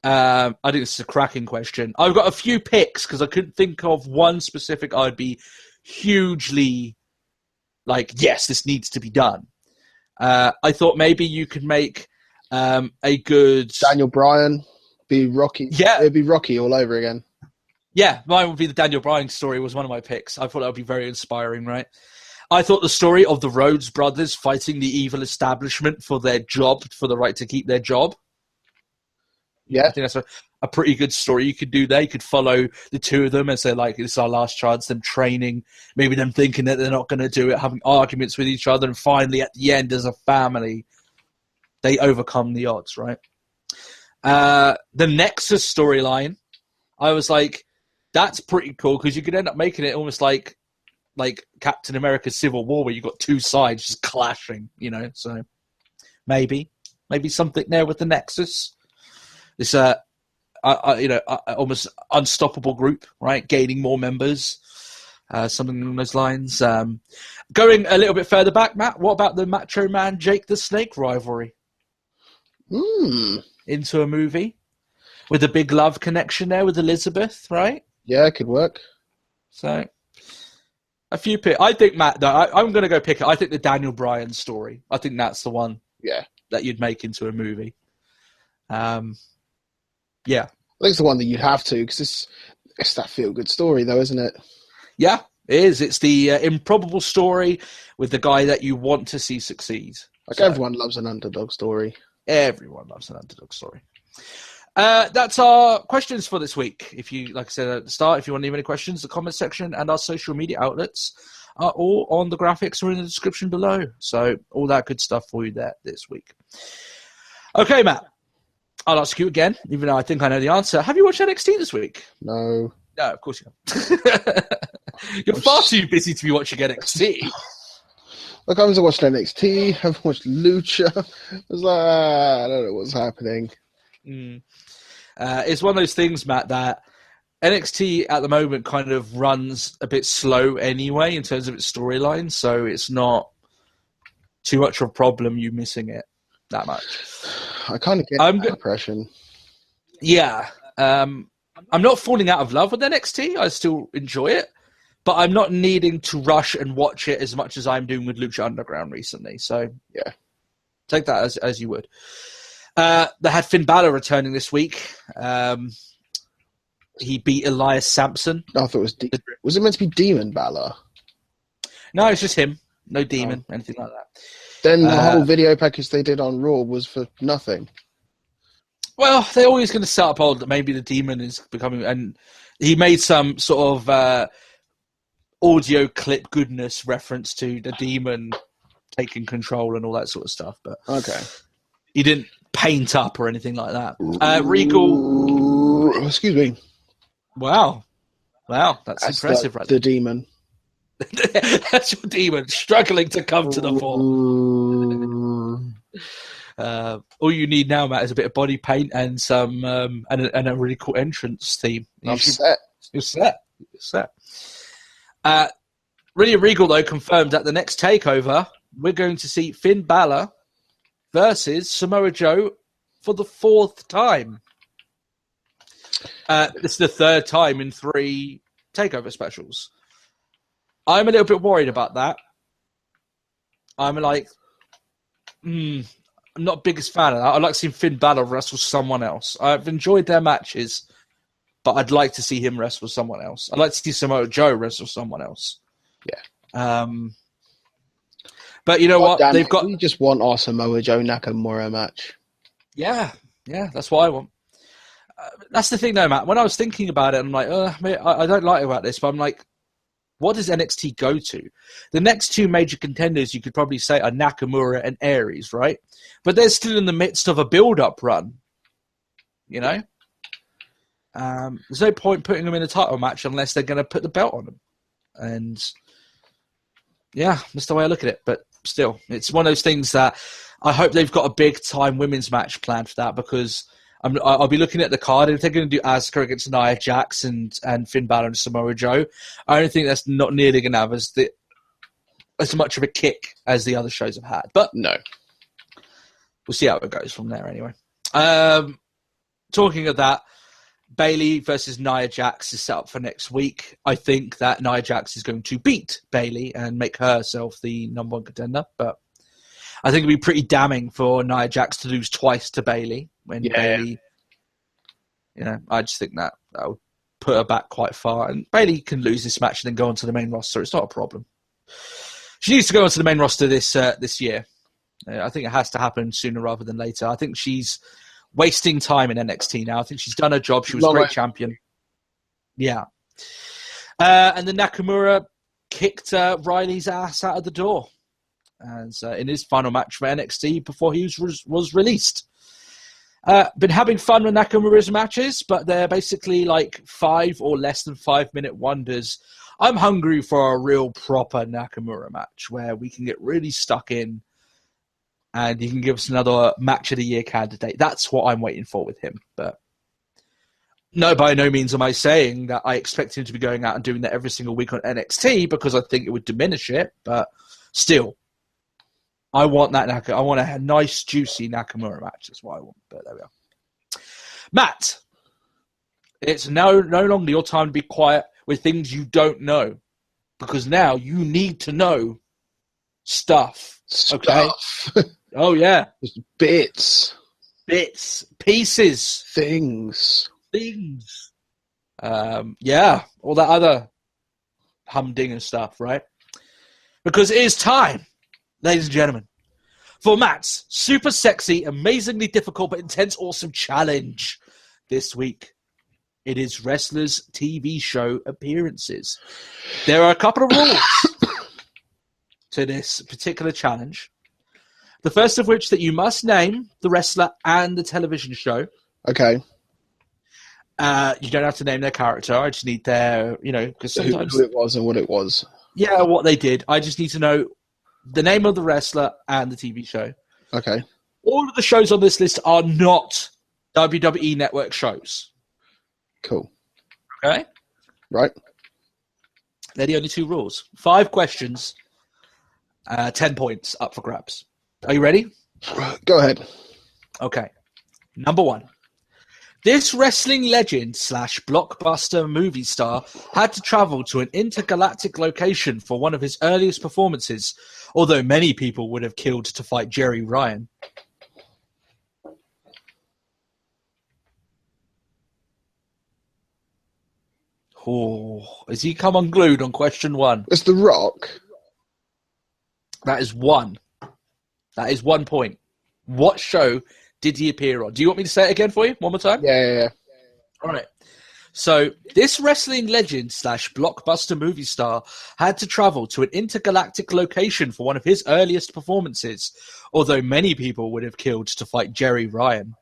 I think this is a cracking question. I've got a few picks because I couldn't think of one specific I'd be hugely yes, this needs to be done. I thought maybe you could make a good... Daniel Bryan, be Rocky. Yeah. It'd be Rocky all over again. Yeah, mine would be the Daniel Bryan story was one of my picks. I thought that would be very inspiring, right? I thought the story of the Rhodes brothers fighting the evil establishment for their job, for the right to keep their job. Yeah. I think that's a pretty good story you could do there. You could follow the two of them as they're like, this is our last chance, them training, maybe them thinking that they're not going to do it, having arguments with each other, and finally at the end as a family, they overcome the odds, right? The Nexus storyline, I was like, that's pretty cool because you could end up making it almost like Captain America Civil War where you've got two sides just clashing, so maybe something there with the Nexus. This, almost unstoppable group, right? Gaining more members, something along those lines. Going a little bit further back, Matt, what about the Macho Man Jake the Snake rivalry? Into a movie with a big love connection there with Elizabeth, right? Yeah, it could work. So, a few picks. I think, Matt, though, I'm going to go pick it. I think the Daniel Bryan story. I think that's the one that you'd make into a movie. Yeah. I think it's the one that you'd have to, because it's that feel-good story, though, isn't it? Yeah, it is. It's the improbable story with the guy that you want to see succeed. Everyone loves an underdog story. Everyone loves an underdog story. That's our questions for this week. If you, like I said at the start, if you want to leave any questions, the comment section and our social media outlets are all on the graphics or in the description below. So all that good stuff for you there this week. Okay, Matt. I'll ask you again, even though I think I know the answer. Have you watched NXT this week? No. No, of course you haven't. You're far too busy to be watching NXT. Look, I was watching NXT. I haven't watched Lucha. I was like, I don't know what's happening. It's one of those things, Matt, that NXT at the moment kind of runs a bit slow anyway in terms of its storyline, so it's not too much of a problem you missing it that much. I kind of get that impression. Yeah. I'm not falling out of love with NXT. I still enjoy it. But I'm not needing to rush and watch it as much as I'm doing with Lucha Underground recently. So, yeah. Take that as you would. They had Finn Balor returning this week. He beat Elias Sampson. I thought it was it meant to be Demon Balor? No, it's just him. No demon, anything like that. Then the whole video package they did on Raw was for nothing. Well, they're always going to set up that maybe the demon is becoming... And he made some sort of audio clip goodness reference to the demon taking control and all that sort of stuff. But okay. He didn't paint up or anything like that. Regal... Excuse me. Wow, that's impressive, right? The demon. That's your demon struggling to come to the fore. All you need now, Matt, is a bit of body paint and some and a really cool entrance theme. You're set. Really, Regal though confirmed that the next takeover we're going to see Finn Balor versus Samoa Joe for the 4th time. This is the 3rd time in 3 takeover specials. I'm a little bit worried about that. I'm like, I'm not the biggest fan of that. I'd like to see Finn Balor wrestle someone else. I've enjoyed their matches, but I'd like to see him wrestle someone else. I'd like to see Samoa Joe wrestle someone else. Yeah. But you know what? They've got. We just want our Samoa Joe Nakamura match. Yeah, that's what I want. That's the thing, though, Matt. When I was thinking about it, I'm like, I don't like about this, but I'm like, what does NXT go to? The next 2 major contenders you could probably say are Nakamura and Aries, right? But they're still in the midst of a build-up run, you know? There's no point putting them in a title match unless they're going to put the belt on them. And, yeah, that's the way I look at it. But still, it's one of those things that I hope they've got a big-time women's match planned for that because... I'll be looking at the card, and if they're going to do Asuka against Nia Jax and Finn Balor and Samoa Joe, I don't think that's not nearly going to have as much of a kick as the other shows have had. But no, we'll see how it goes from there anyway. Talking of that, Bayley versus Nia Jax is set up for next week. I think that Nia Jax is going to beat Bayley and make herself the number 1 contender, but I think it'd be pretty damning for Nia Jax to lose twice to Bayley when Bayley, I just think that would put her back quite far. And Bayley can lose this match and then go onto the main roster. It's not a problem. She needs to go onto the main roster this year. I think it has to happen sooner rather than later. I think she's wasting time in NXT now. I think she's done her job. She was a great champion. Yeah. And then Nakamura kicked Riley's ass out of the door. And in his final match for NXT before he was released. Been having fun with Nakamura's matches, but they're basically like 5 or less than 5 minute wonders. I'm hungry for a real proper Nakamura match where we can get really stuck in and he can give us another match of the year candidate. That's what I'm waiting for with him. But no, by no means am I saying that I expect him to be going out and doing that every single week on NXT because I think it would diminish it, but still. I want that I want a nice, juicy Nakamura match. That's what I want. But there we are. Matt, it's no longer your time to be quiet with things you don't know. Because now you need to know stuff. Okay? Oh, yeah. Just bits. Pieces. Things. Yeah. All that other humdinger stuff, right? Because it is time, ladies and gentlemen, for Matt's super sexy, amazingly difficult but intense, awesome challenge this week. It is wrestlers' TV show appearances. There are a couple of rules to this particular challenge. The first of which that you must name the wrestler and the television show. Okay. You don't have to name their character. I just need their, because sometimes... Who it was and what it was. Yeah, what they did. I just need to know the name of the wrestler and the TV show. Okay. All of the shows on this list are not WWE Network shows. Cool. Okay? Right. They're the only 2 rules. 5 questions, 10 points up for grabs. Are you ready? Go ahead. Okay. Number 1. This wrestling legend / blockbuster movie star had to travel to an intergalactic location for one of his earliest performances, although many people would have killed to fight Jerry Ryan. Oh, has he come unglued on question 1? It's The Rock. That is 1. That is 1 point. What show did he appear on? Do you want me to say it again for you? One more time? Yeah. All right. So, this wrestling legend / blockbuster movie star had to travel to an intergalactic location for one of his earliest performances, although many people would have killed to fight Jerry Ryan.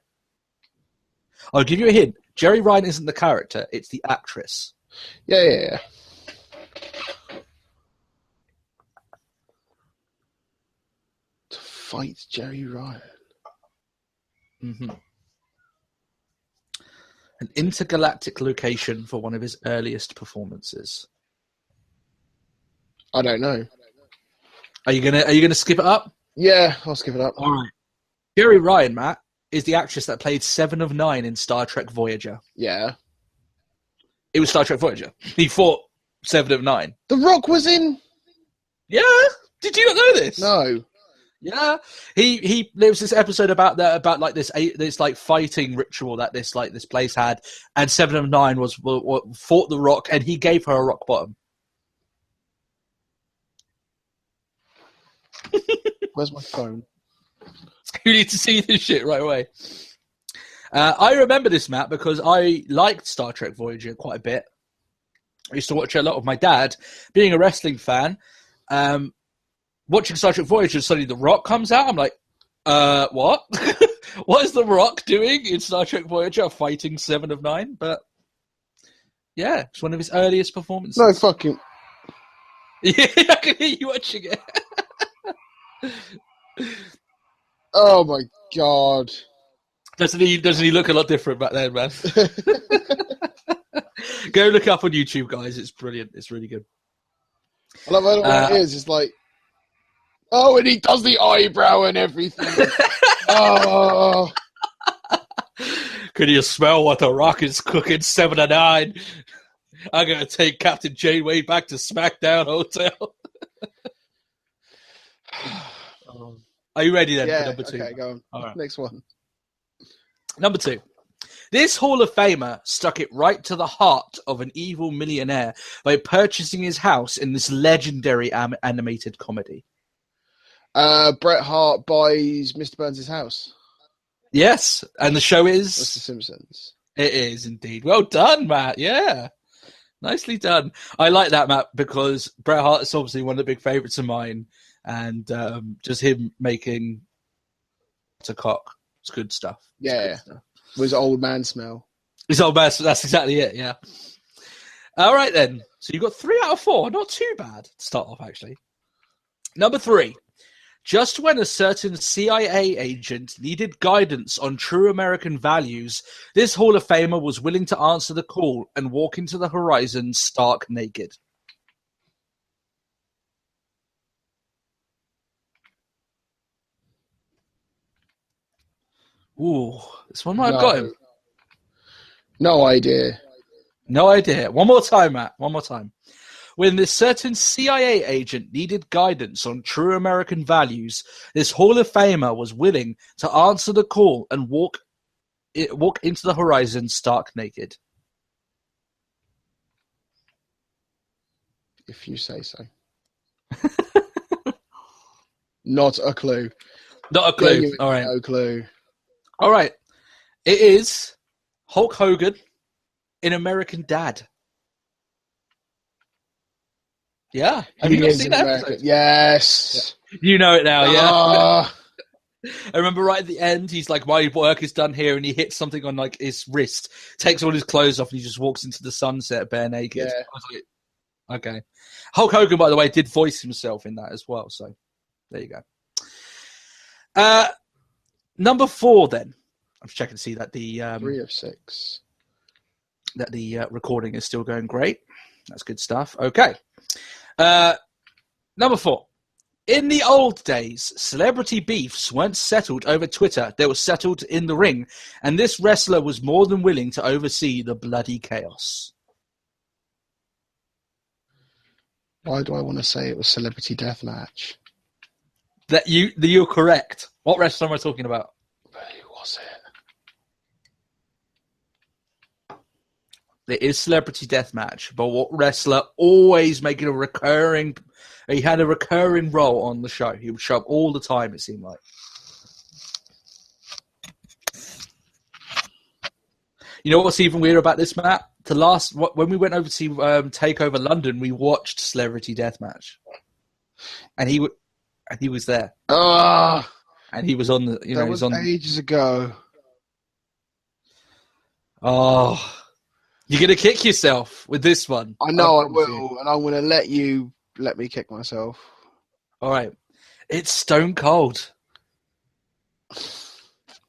I'll give you a hint. Jerry Ryan isn't the character, it's the actress. Yeah. To fight Jerry Ryan. Mm-hmm. An intergalactic location for one of his earliest performances. I don't know. Are you gonna skip it up? Yeah, I'll skip it up. All right. Jerry Ryan, Matt, is the actress that played 7 of 9 in Star Trek Voyager. Yeah. It was Star Trek Voyager. He fought 7 of 9. The Rock was in. Yeah. Did you not know this? No. Yeah. There was this episode about this like fighting ritual that this place had, and 7 of 9 was fought the Rock, and he gave her a rock bottom. Where's my phone? You need to see this shit right away. I remember this, Matt, because I liked Star Trek Voyager quite a bit. I used to watch it a lot with my dad. Being a wrestling fan, watching Star Trek Voyager, suddenly The Rock comes out. I'm like, what? What is The Rock doing in Star Trek Voyager? Fighting 7 of 9? But, yeah, it's one of his earliest performances. No fucking. Yeah, I can hear you watching it. Oh my god. Doesn't he look a lot different back then, man? Go look up on YouTube, guys. It's brilliant. It's really good. I love what it is. It's like, oh, and he does the eyebrow and everything. Oh. Can you smell what the Rock is cooking? 7 of 9. I'm going to take Captain Janeway back to SmackDown Hotel. Are you ready then for number 2? Okay, go on. All right. Next one. Number 2. This Hall of Famer stuck it right to the heart of an evil millionaire by purchasing his house in this legendary animated comedy. Bret Hart buys Mr. Burns' house. Yes, and the show is... That's The Simpsons. It is indeed. Well done, Matt. Yeah. Nicely done. I like that, Matt, because Bret Hart is obviously one of the big favourites of mine, and just him making to cock. It's good stuff. Yeah. Was old man smell. It's old man. That's exactly it. Yeah. All right then. So you got 3 out of 4. Not too bad to start off, actually. Number 3. Just when a certain CIA agent needed guidance on true American values, this Hall of Famer was willing to answer the call and walk into the horizon stark naked. Ooh, this one might have got him. No idea. No idea. One more time, Matt. One more time. When this certain CIA agent needed guidance on true American values, this Hall of Famer was willing to answer the call and walk into the horizon stark naked. If you say so. Not a clue. Not a clue. All right. No clue. All right. It is Hulk Hogan in American Dad. Yeah. Have you not seen that episode? Yes. Yeah. You know it now, yeah. Oh. I remember right at the end, he's like, my work is done here, and he hits something on like his wrist, takes all his clothes off, and he just walks into the sunset bare naked. Yeah. I was like, okay. Hulk Hogan, by the way, did voice himself in that as well, so there you go. Number 4, then. I'm just checking to see that the 3 of 6. That the recording is still going great. That's good stuff. Okay. Number 4. In the old days, celebrity beefs weren't settled over Twitter. They were settled in the ring, and this wrestler was more than willing to oversee the bloody chaos. Why do I want to say it was Celebrity Deathmatch? You're correct. What wrestler am I talking about? Who was it? It is Celebrity Deathmatch, but what wrestler always making a recurring... He had a recurring role on the show. He would show up all the time, it seemed like. You know what's even weird about this, Matt? When we went over to see Takeover London, we watched Celebrity Deathmatch, and he was there. And he was on the. That was ages ago. Oh, you're gonna kick yourself with this one. I know I will, and I'm gonna let me kick myself. All right, it's Stone Cold.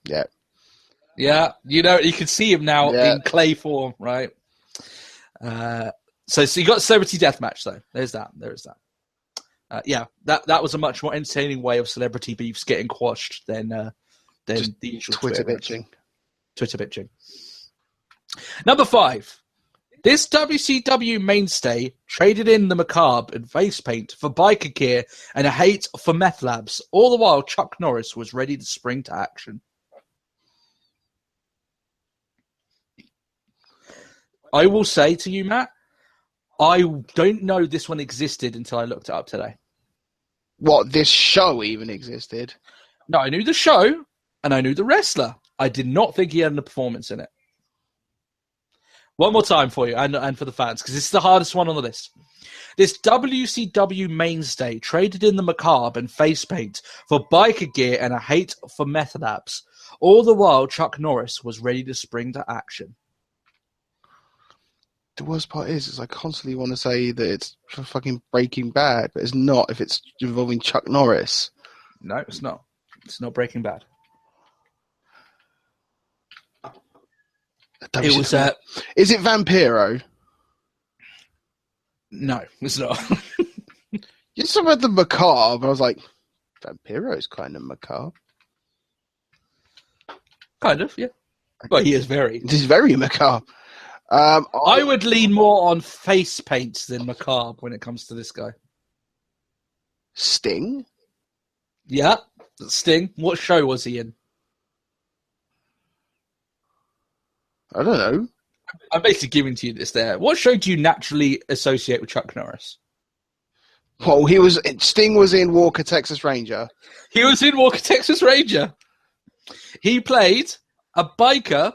Yeah. Yeah, you can see him now in clay form, right? So you got Celebrity Deathmatch, though. There's that. That was a much more entertaining way of celebrity beefs getting quashed than the usual Twitter bitching. Twitter bitching. Number 5. This WCW mainstay traded in the macabre and face paint for biker gear and a hate for meth labs. All the while, Chuck Norris was ready to spring to action. I will say to you, Matt, I don't know this one existed until I looked it up today. What, this show even existed? No, I knew the show and I knew the wrestler. I did not think he had a performance in it. One more time for you and for the fans, because this is the hardest one on the list. This WCW mainstay traded in the macabre and face paint for biker gear and a hate for meth labs. All the while, Chuck Norris was ready to spring to action. The worst part is I constantly want to say that it's for fucking Breaking Bad, but it's not if it's involving Chuck Norris. No, it's not. It's not Breaking Bad. It was... Is it Vampiro? No, it's not. You said about the macabre, I was like, Vampiro's kind of macabre. Kind of, yeah. But he is very... He's very macabre. I would lean more on face paint than macabre when it comes to this guy. Sting? Yeah, Sting. What show was he in? I don't know. I'm basically giving to you this there. What show do you naturally associate with Chuck Norris? Well, Sting was in Walker, Texas Ranger. He was in Walker, Texas Ranger. He played a biker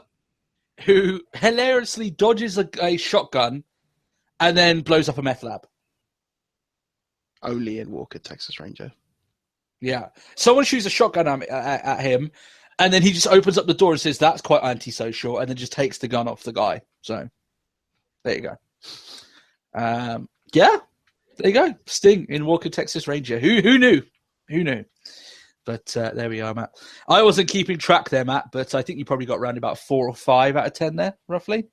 who hilariously dodges a shotgun and then blows up a meth lab. Only in Walker, Texas Ranger. Yeah. Someone shoots a shotgun at him, and then he just opens up the door and says, that's quite antisocial, and then just takes the gun off the guy. So, there you go. Yeah, there you go. Sting in Walker, Texas Ranger. Who knew? Who knew? But there we are, Matt. I wasn't keeping track there, Matt, but I think you probably got around about 4 or 5 out of 10 there, roughly.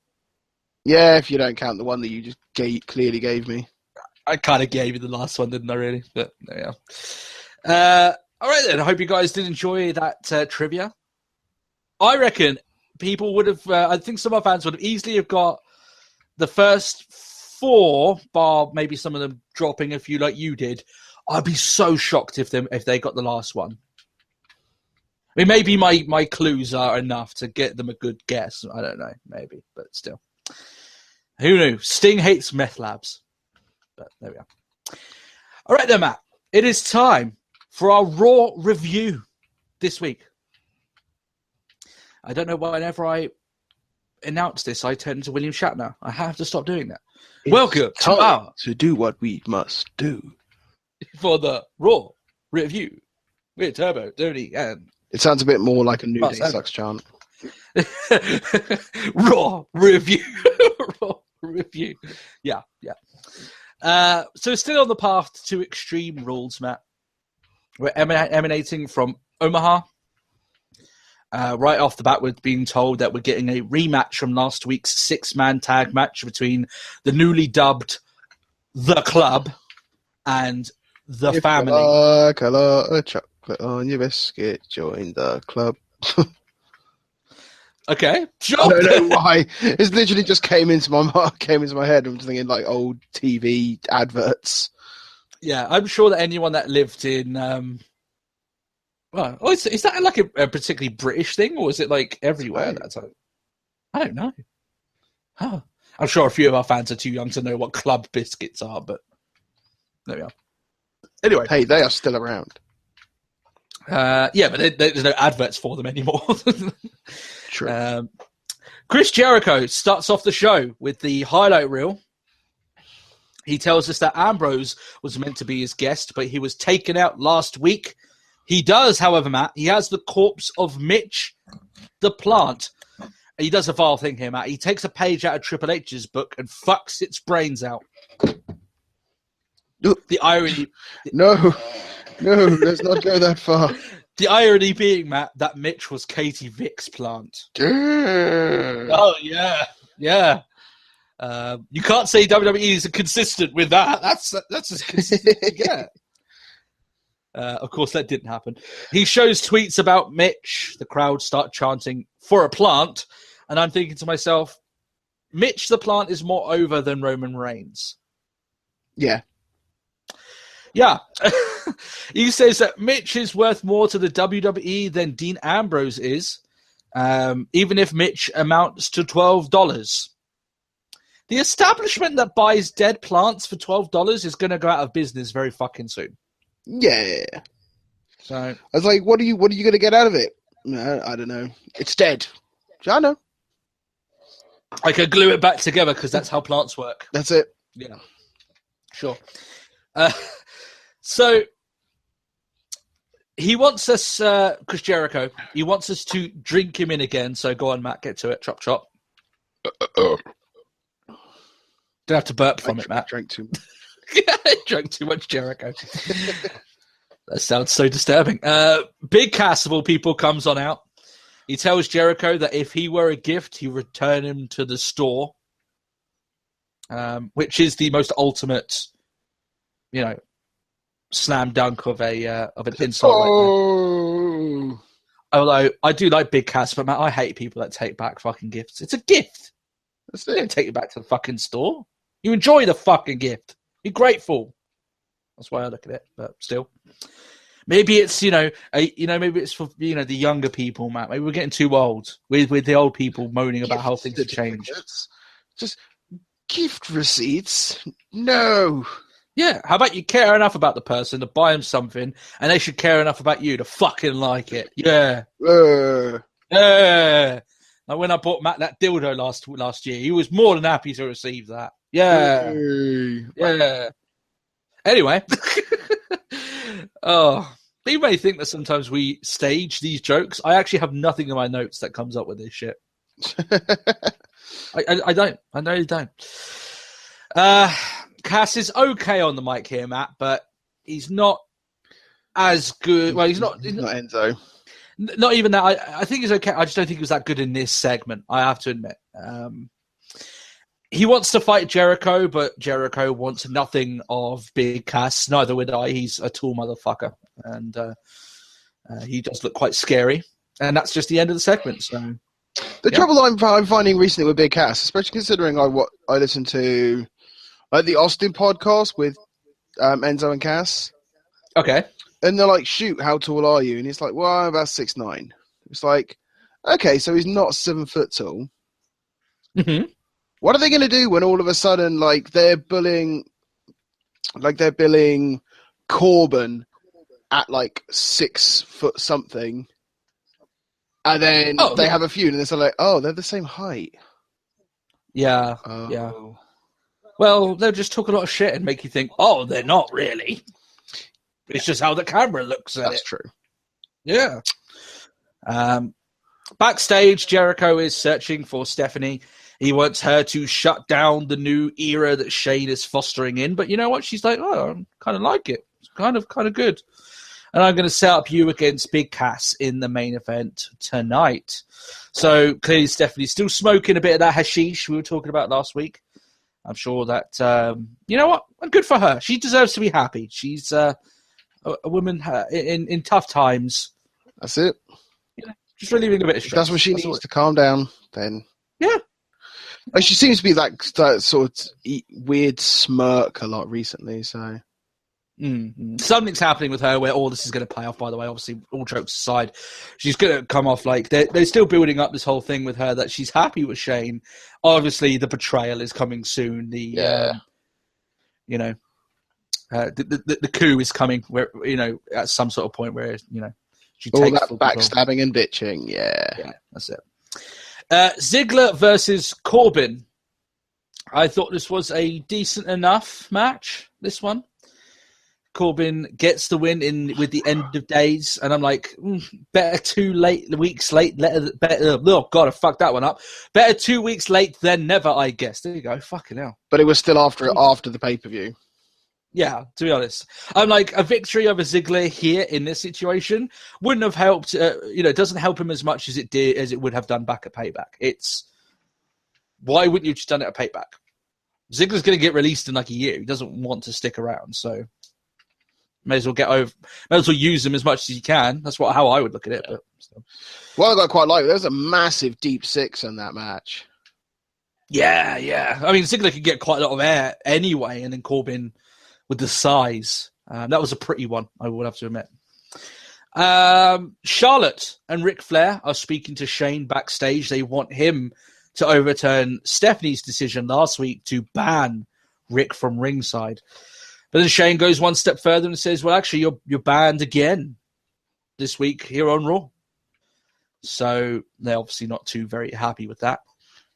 Yeah, if you don't count the one that you just clearly gave me. I kind of gave you the last one, didn't I, really? But there we are. All right, then. I hope you guys did enjoy that trivia. I reckon people would have... I think some of our fans would have easily have got the first 4, bar maybe some of them dropping a few like you did. I'd be so shocked if they got the last one. I mean, maybe my clues are enough to get them a good guess. I don't know, maybe, but still. Who knew? Sting hates meth labs. But there we are. All right then, Matt. It is time for our Raw review this week. I don't know why whenever I announce this, I turn into William Shatner. I have to stop doing that. Welcome to do what we must do. For the Raw review with Turbo, Dirty, and... It sounds a bit more like a New Day Sucks chant. Raw review. Raw review. Yeah. So still on the path to Extreme Rules, Matt. We're emanating from Omaha. Right off the bat, we're being told that we're getting a rematch from last week's 6-man tag match between the newly dubbed The Club and the If family. you like a lot of chocolate on your biscuit, join the club. Okay, sure. I don't know why. It's literally just came into my head. I'm just thinking like old TV adverts. Yeah, I'm sure that anyone that lived in, is that like a particularly British thing, or is it like everywhere at that time? I don't know. Huh. I'm sure a few of our fans are too young to know what club biscuits are, but there we are. Anyway, Hey, they are still around. yeah, but there's no adverts for them anymore. True. Chris Jericho starts off the show with the highlight reel. He tells us that Ambrose was meant to be his guest, but he was taken out last week. He does, however, Matt, he has the corpse of Mitch, the plant. He does a vile thing here, Matt. He takes a page out of Triple H's book and fucks its brains out. The irony... No, let's not go that far. The irony being, Matt, that Mitch was Katie Vick's plant. Oh, yeah. Yeah. You can't say WWE is consistent with that. That's as consistent as you get. Of course, that didn't happen. He shows tweets about Mitch. The crowd start chanting for a plant. And I'm thinking to myself, Mitch the plant is more over than Roman Reigns. Yeah. Yeah. He says that Mitch is worth more to the WWE than Dean Ambrose is, even if Mitch amounts to $12. The establishment that buys dead plants for $12 is going to go out of business very fucking soon. Yeah. So I was like, what are you going to get out of it? I don't know. It's dead. I know. I can glue it back together because that's how plants work. That's it. Yeah. Sure. So he wants us, Chris Jericho, he wants us to drink him in again. So go on, Matt, get to it. Chop, chop. Don't have to burp from it, Matt. Drank too much. Drank too much Jericho. That sounds so disturbing. Big Cass, of all people, comes on out. He tells Jericho that if he were a gift, he would return him to the store, which is the most ultimate, slam dunk of an insult. Right there. Although I do like Big Cass, but man, I hate people that take back fucking gifts. It's a gift. That's You it. don't take it back to the fucking store. You enjoy the fucking gift. Be grateful. That's why I look at it. But still, maybe it's maybe it's for the younger people, Matt. Maybe we're getting too old with the old people moaning about how things have changed. Just gift receipts. No. Yeah, how about you care enough about the person to buy them something, and they should care enough about you to fucking like it. Yeah. Yeah. Like when I bought Matt that dildo last year, he was more than happy to receive that. Yeah. Yeah. Anyway. You may think that sometimes we stage these jokes. I actually have nothing in my notes that comes up with this shit. I don't. I really don't. Cass is okay on the mic here, Matt, but he's not as good. Well, he's not Enzo. Not even that. I think he's okay. I just don't think he was that good in this segment, I have to admit. He wants to fight Jericho, but Jericho wants nothing of Big Cass. Neither would I. He's a tall motherfucker. And he does look quite scary. And that's just the end of the segment. So The trouble I'm finding recently with Big Cass, especially considering I listened to the Austin podcast with Enzo and Cass. Okay. And they're like, shoot, how tall are you? And he's like, well, I'm about 6'9". It's like, okay, so he's not 7 foot tall. Mm-hmm. What are they going to do when all of a sudden, they're billing Corbin at 6 foot something, and then they have a feud, and it's like, oh, they're the same height. Yeah, yeah. Well, they'll just talk a lot of shit and make you think, oh, they're not really. It's just how the camera looks at it. That's true. Yeah. Backstage, Jericho is searching for Stephanie. He wants her to shut down the new era that Shane is fostering in. But you know what? She's like, oh, I kind of like it. It's kind of good. And I'm going to set up you against Big Cass in the main event tonight. So clearly Stephanie's still smoking a bit of that hashish we were talking about last week. I'm sure that, you know what? Good for her. She deserves to be happy. She's a woman in tough times. That's it. Just relieving a bit of stress. If that's what she needs to calm down, then... Yeah. Like, she seems to be that sort of weird smirk a lot recently, so... Mm-hmm. Something's happening with her where all this is going to play off, by the way. Obviously, all jokes aside, she's going to come off like they're still building up this whole thing with her that she's happy with Shane. Obviously, the betrayal is coming soon. The coup is coming where, at some sort of point where, she all takes that backstabbing and bitching. Yeah, that's it. Ziggler versus Corbin. I thought this was a decent enough match, this one. Corbin gets the win with the end of days, and I'm like, better 2 weeks late. Better, oh God, I fucked that one up. Better 2 weeks late than never, I guess. There you go. Fucking hell. But it was still after the pay-per-view. Yeah, to be honest, I'm like, a victory over Ziggler here in this situation wouldn't have helped. It doesn't help him as much as it would have done back at Payback. Why wouldn't you just done it at Payback? Ziggler's going to get released in like a year. He doesn't want to stick around, so. May as well use them as much as you can. That's how I would look at it. But still. Well, I got quite like it. There was a massive deep six in that match. Yeah. I mean, Ziggler could get quite a lot of air anyway, and then Corbin with the size. That was a pretty one, I would have to admit. Charlotte and Ric Flair are speaking to Shane backstage. They want him to overturn Stephanie's decision last week to ban Rick from ringside. But then Shane goes one step further and says, well, actually, you're banned again this week here on Raw. So they're obviously not too very happy with that.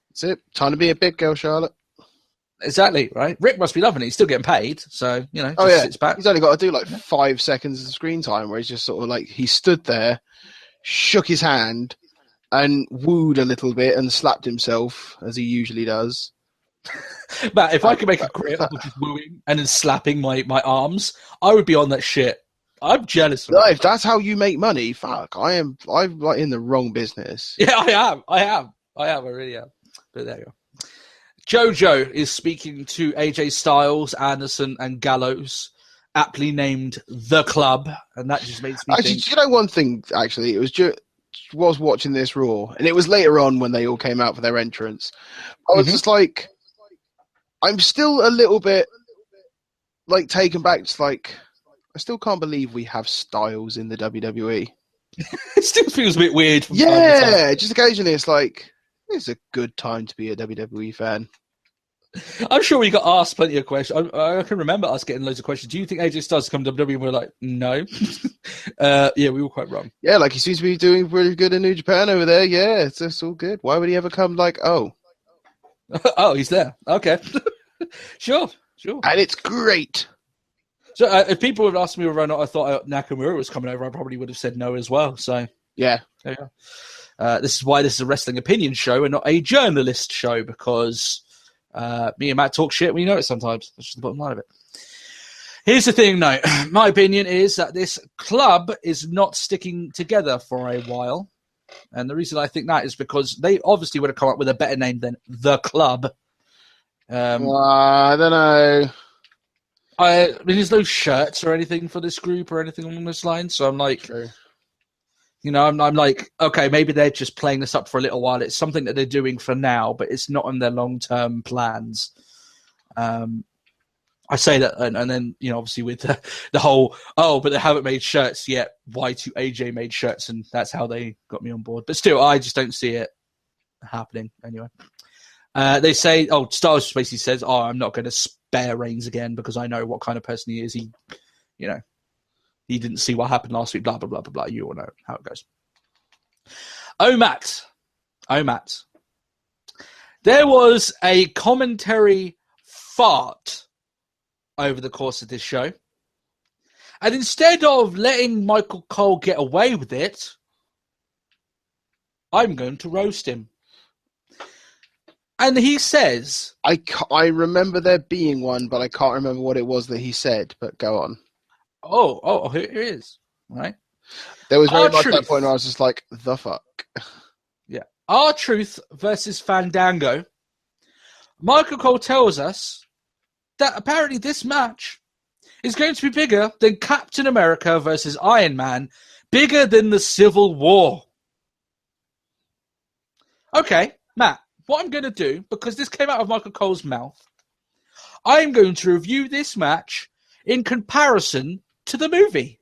That's it. Time to be a big girl, Charlotte. Exactly, right? Rick must be loving it. He's still getting paid. So, sits back. He's only got to do 5 seconds of screen time where he's just sort of like, he stood there, shook his hand, and wooed a little bit and slapped himself, as he usually does. Matt, if I could make a career of just wooing and then slapping my arms, I would be on that shit. I'm jealous. No, if that's how you make money, fuck, I'm like in the wrong business. Yeah, I am. I really am. But there you go. JoJo is speaking to AJ Styles, Anderson, and Gallows, aptly named The Club, and that just makes me think... Actually, one thing, actually, it was watching this Raw, and it was later on when they all came out for their entrance. I was just like... I'm still a little bit taken back. It's like, I still can't believe we have Styles in the WWE. It still feels a bit weird. Yeah, just occasionally it's like, it's a good time to be a WWE fan. I'm sure we got asked plenty of questions. I can remember us getting loads of questions. Do you think AJ Styles come to WWE? And we're like, no. Yeah, we were quite wrong. Yeah, he seems to be doing really good in New Japan over there. Yeah, it's all good. Why would he ever come oh, he's there. Okay. Sure. And it's great. So if people had asked me whether or not I thought Nakamura was coming over, I probably would have said no as well. So yeah. There you go. This is why this is a wrestling opinion show and not a journalist show, because me and Matt talk shit. We know it sometimes. That's just the bottom line of it. Here's the thing, though. My opinion is that this club is not sticking together for a while. And the reason I think that is because they obviously would have come up with a better name than The Club. I don't know. I mean, there's no shirts or anything for this group or anything along this line. So I'm like, True. I'm like, okay, maybe they're just playing this up for a little while. It's something that they're doing for now, but it's not on their long-term plans. I say that, and then, obviously with the whole, but they haven't made shirts yet. Y2AJ made shirts, and that's how they got me on board. But still, I just don't see it happening anyway. They say, Styles basically says, I'm not going to spare Reigns again because I know what kind of person he is. He didn't see what happened last week, blah, blah, blah, blah, blah. You all know how it goes. Oh, Matt. There was a commentary fart over the course of this show. And instead of letting Michael Cole get away with it, I'm going to roast him. And he says... I remember there being one, but I can't remember what it was that he said, but go on. Here it is. Right? There was very much that point where I was just like, the fuck? Yeah. R-Truth versus Fandango Michael Cole tells us that apparently this match is going to be bigger than Captain America versus Iron Man, bigger than the Civil War. Okay, Matt, what I'm going to do, because this came out of Michael Cole's mouth, I'm going to review this match in comparison to the movie.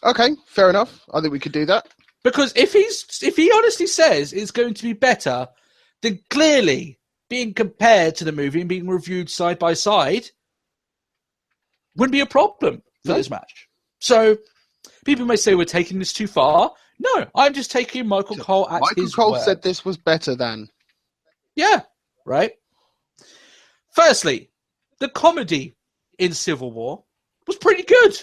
Okay, fair enough. I think we could do that. Because if he honestly says it's going to be better, then clearly being compared to the movie and being reviewed side by side wouldn't be a problem for this match. So people may say we're taking this too far. No, I'm just taking Michael Cole at his word. Michael Cole said this was better than. Yeah, right. Firstly, the comedy in Civil War was pretty good.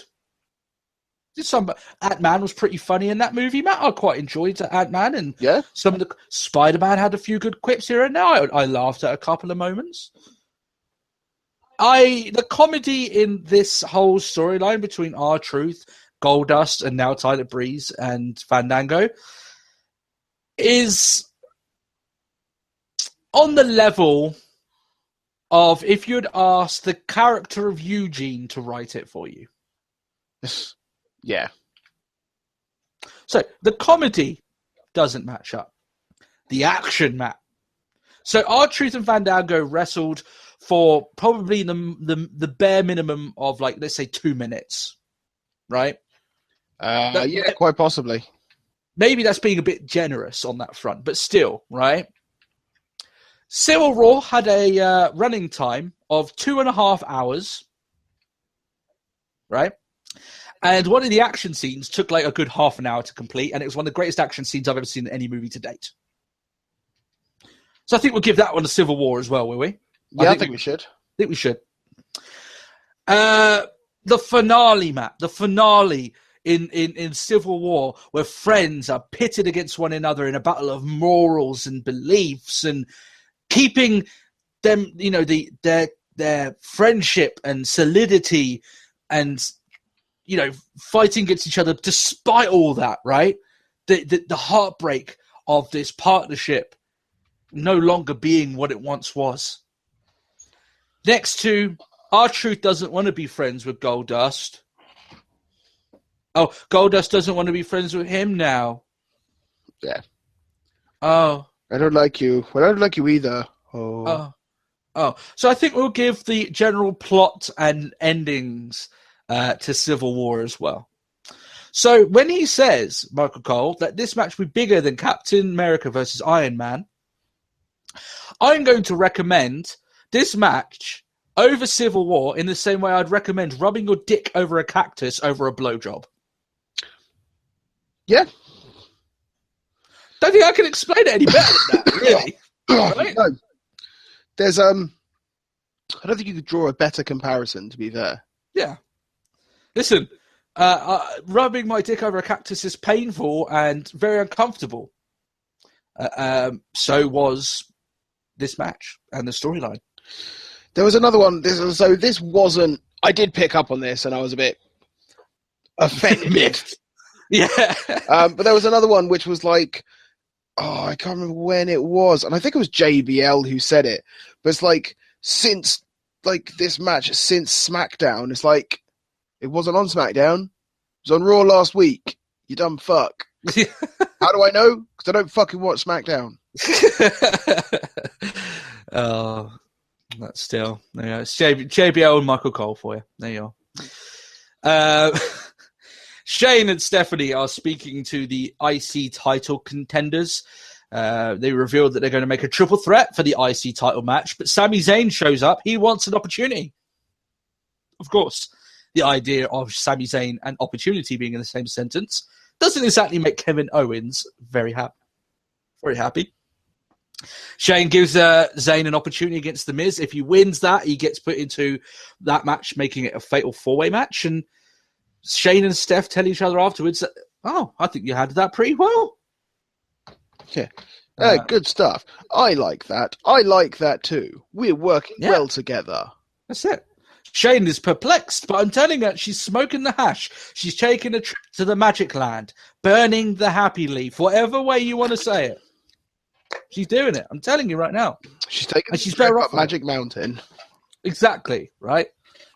Ant-Man was pretty funny in that movie, Matt. I quite enjoyed Ant-Man, and some of the Spider-Man had a few good quips here and there. I laughed at a couple of moments. The comedy in this whole storyline between R-Truth, Goldust, and now Tyler Breeze and Fandango is on the level of if you'd asked the character of Eugene to write it for you. Yeah. So the comedy doesn't match up. The action, Matt. So R-Truth and Fandango wrestled for probably the bare minimum of, like, let's say 2 minutes, right? Yeah, quite possibly. Maybe that's being a bit generous on that front, but still, right? Civil War had a running time of 2.5 hours, right? And one of the action scenes took like a good half an hour to complete, and it was one of the greatest action scenes I've ever seen in any movie to date. So I think we'll give that one a Civil War as well, will we? Yeah, I think we should. I think we should. The finale, Matt. The finale in Civil War, where friends are pitted against one another in a battle of morals and beliefs, and keeping them, you know, their friendship and solidity, and you know, fighting against each other despite all that, right? The heartbreak of this partnership no longer being what it once was. Next to R-Truth doesn't want to be friends with Goldust. Oh, Goldust doesn't want to be friends with him now. Yeah. Oh. I don't like you. Well, I don't like you either. Oh. So I think we'll give the general plot and endings to Civil War as well. So when he says, Michael Cole, that this match will be bigger than Captain America versus Iron Man, I'm going to recommend this match over Civil War in the same way I'd recommend rubbing your dick over a cactus over a blowjob. Yeah. Don't think I can explain it any better than that, really. Right? No. There's I don't think you could draw a better comparison, to be fair. Yeah. Listen, rubbing my dick over a cactus is painful and very uncomfortable. So was this match and the storyline. There was another one. This wasn't. I did pick up on this, and I was a bit offended. Yeah. But there was another one which was like, I can't remember when it was, and I think it was JBL who said it. But it's like, since like this match, since SmackDown, it's like it wasn't on SmackDown. It was on Raw last week. You dumb fuck. How do I know? Because I don't fucking watch SmackDown. Oh, that's still there. You go. It's JBL and Michael Cole for you. There you are. Shane and Stephanie are speaking to the IC title contenders. They revealed that they're going to make a triple threat for the IC title match, but Sami Zayn shows up. He wants an opportunity. Of course, the idea of Sami Zayn and opportunity being in the same sentence doesn't exactly make Kevin Owens very happy. Very happy. Shane gives Zayn an opportunity against The Miz. If he wins that, he gets put into that match, making it a fatal four-way match. And Shane and Steph tell each other afterwards, I think you handled that pretty well. Yeah. Good stuff. I like that. I like that too. We're working well together. That's it. Shane is perplexed, but I'm telling her she's smoking the hash. She's taking a trip to the Magic Land, burning the happy leaf, whatever way you want to say it. She's doing it. I'm telling you right now. She's taking And she's the trip better up off. Magic Mountain. Exactly, right?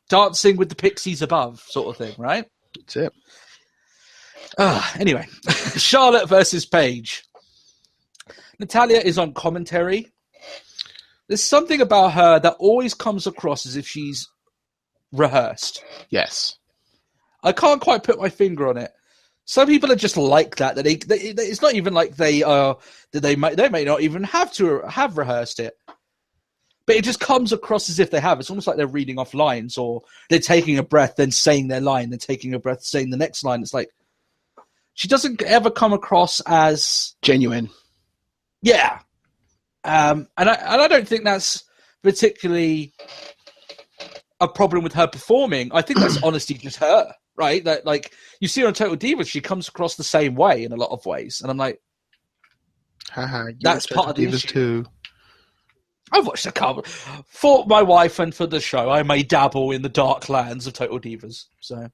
Dancing with the pixies above, sort of thing, right? That's it. Anyway, Charlotte versus Paige. Natalia is on commentary. There's something about her that always comes across as if she's rehearsed. Yes. I can't quite put my finger on it. Some people are just like that. That it's not even like they may not even have to have rehearsed it. But it just comes across as if they have. It's almost like they're reading off lines, or they're taking a breath, then saying their line, then taking a breath, saying the next line. It's like she doesn't ever come across as genuine. Yeah, and I don't think that's particularly a problem with her performing. I think that's honestly just her, right? That like you see her on Total Divas, she comes across the same way in a lot of ways, and I'm like, that's part of the issue too. I've watched a couple for my wife and for the show. I may dabble in the dark lands of Total Divas, so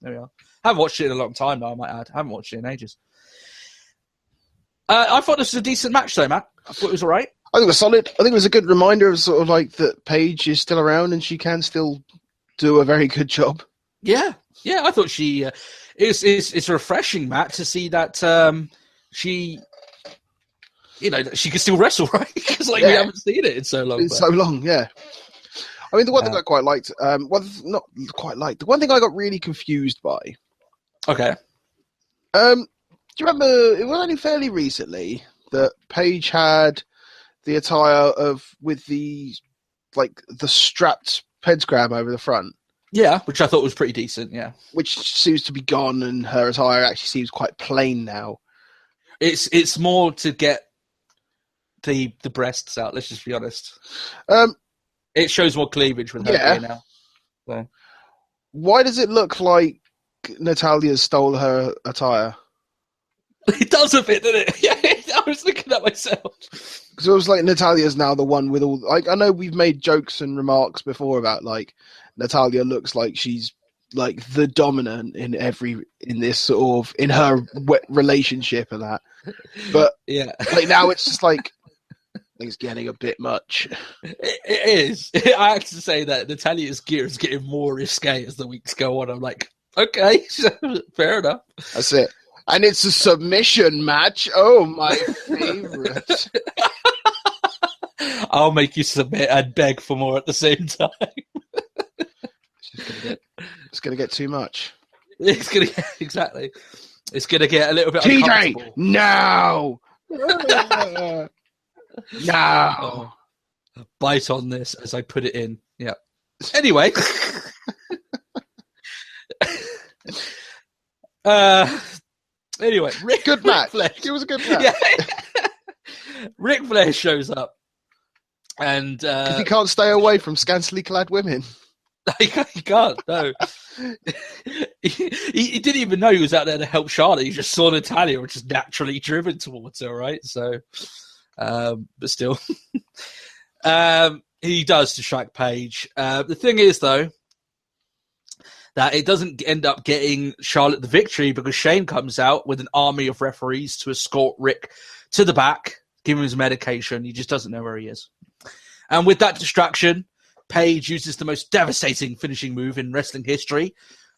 there we are. I haven't watched it in a long time, though. I might add, I haven't watched it in ages. I thought this was a decent match, though, Matt. I thought it was all right. I think it was solid. I think it was a good reminder of sort of like that Paige is still around and she can still do a very good job. Yeah. I thought she. It's refreshing, Matt, to see that she. She can still wrestle, right? Because we haven't seen it in so long. So long, yeah. I mean, the one thing I quite liked, not quite liked. The one thing I got really confused by. Okay. Do you remember? It was only fairly recently that Paige had the attire with the strapped pentagram over the front. Yeah, which I thought was pretty decent. Yeah, which seems to be gone, and her attire actually seems quite plain now. It's more to get the breasts out. Let's just be honest. It shows more cleavage with her gear now. So. Why does it look like Natalia stole her attire? It does a bit, doesn't it? Yeah, I was looking at myself. Because it was like Natalia's now the one with all. Like I know we've made jokes and remarks before about like Natalia looks like she's like the dominant in this sort of in her relationship and that. But yeah, like now it's just like. It's getting a bit much. It is. I have to say that Natalia's gear is getting more risque as the weeks go on. I'm like, okay, fair enough. That's it. And it's a submission match. Oh, my favorite. I'll make you submit and beg for more at the same time. It's going to get too much. It's going to get, exactly. It's going to get a little bit TJ, uncomfortable. no! No. Bite on this as I put it in. Yeah. Anyway. Anyway, good match. It was a good match. Yeah. Ric Flair shows up. And because he can't stay away from scantily clad women. He can't, no. he didn't even know he was out there to help Charlotte. He just saw Natalia, which is naturally driven towards her, right? So but still, he does distract Paige. The thing is, though, that it doesn't end up getting Charlotte the victory because Shane comes out with an army of referees to escort Rick to the back, give him his medication. He just doesn't know where he is. And with that distraction, Paige uses the most devastating finishing move in wrestling history,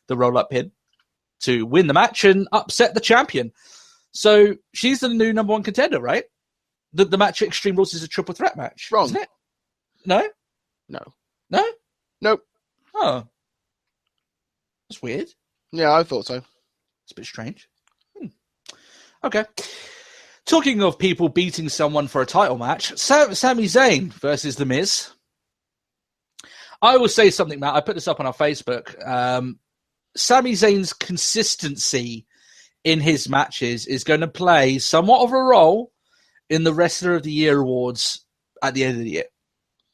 the roll-up pin, to win the match and upset the champion. So she's the new number one contender, right? The match at Extreme Rules is a triple threat match. Wrong. Isn't it? No? No. No? Nope. Oh. That's weird. Yeah, I thought so. It's a bit strange. Okay. Talking of people beating someone for a title match, Sami Zayn versus The Miz. I will say something, Matt. I put this up on our Facebook. Sami Zayn's consistency in his matches is going to play somewhat of a role in the Wrestler of the Year awards at the end of the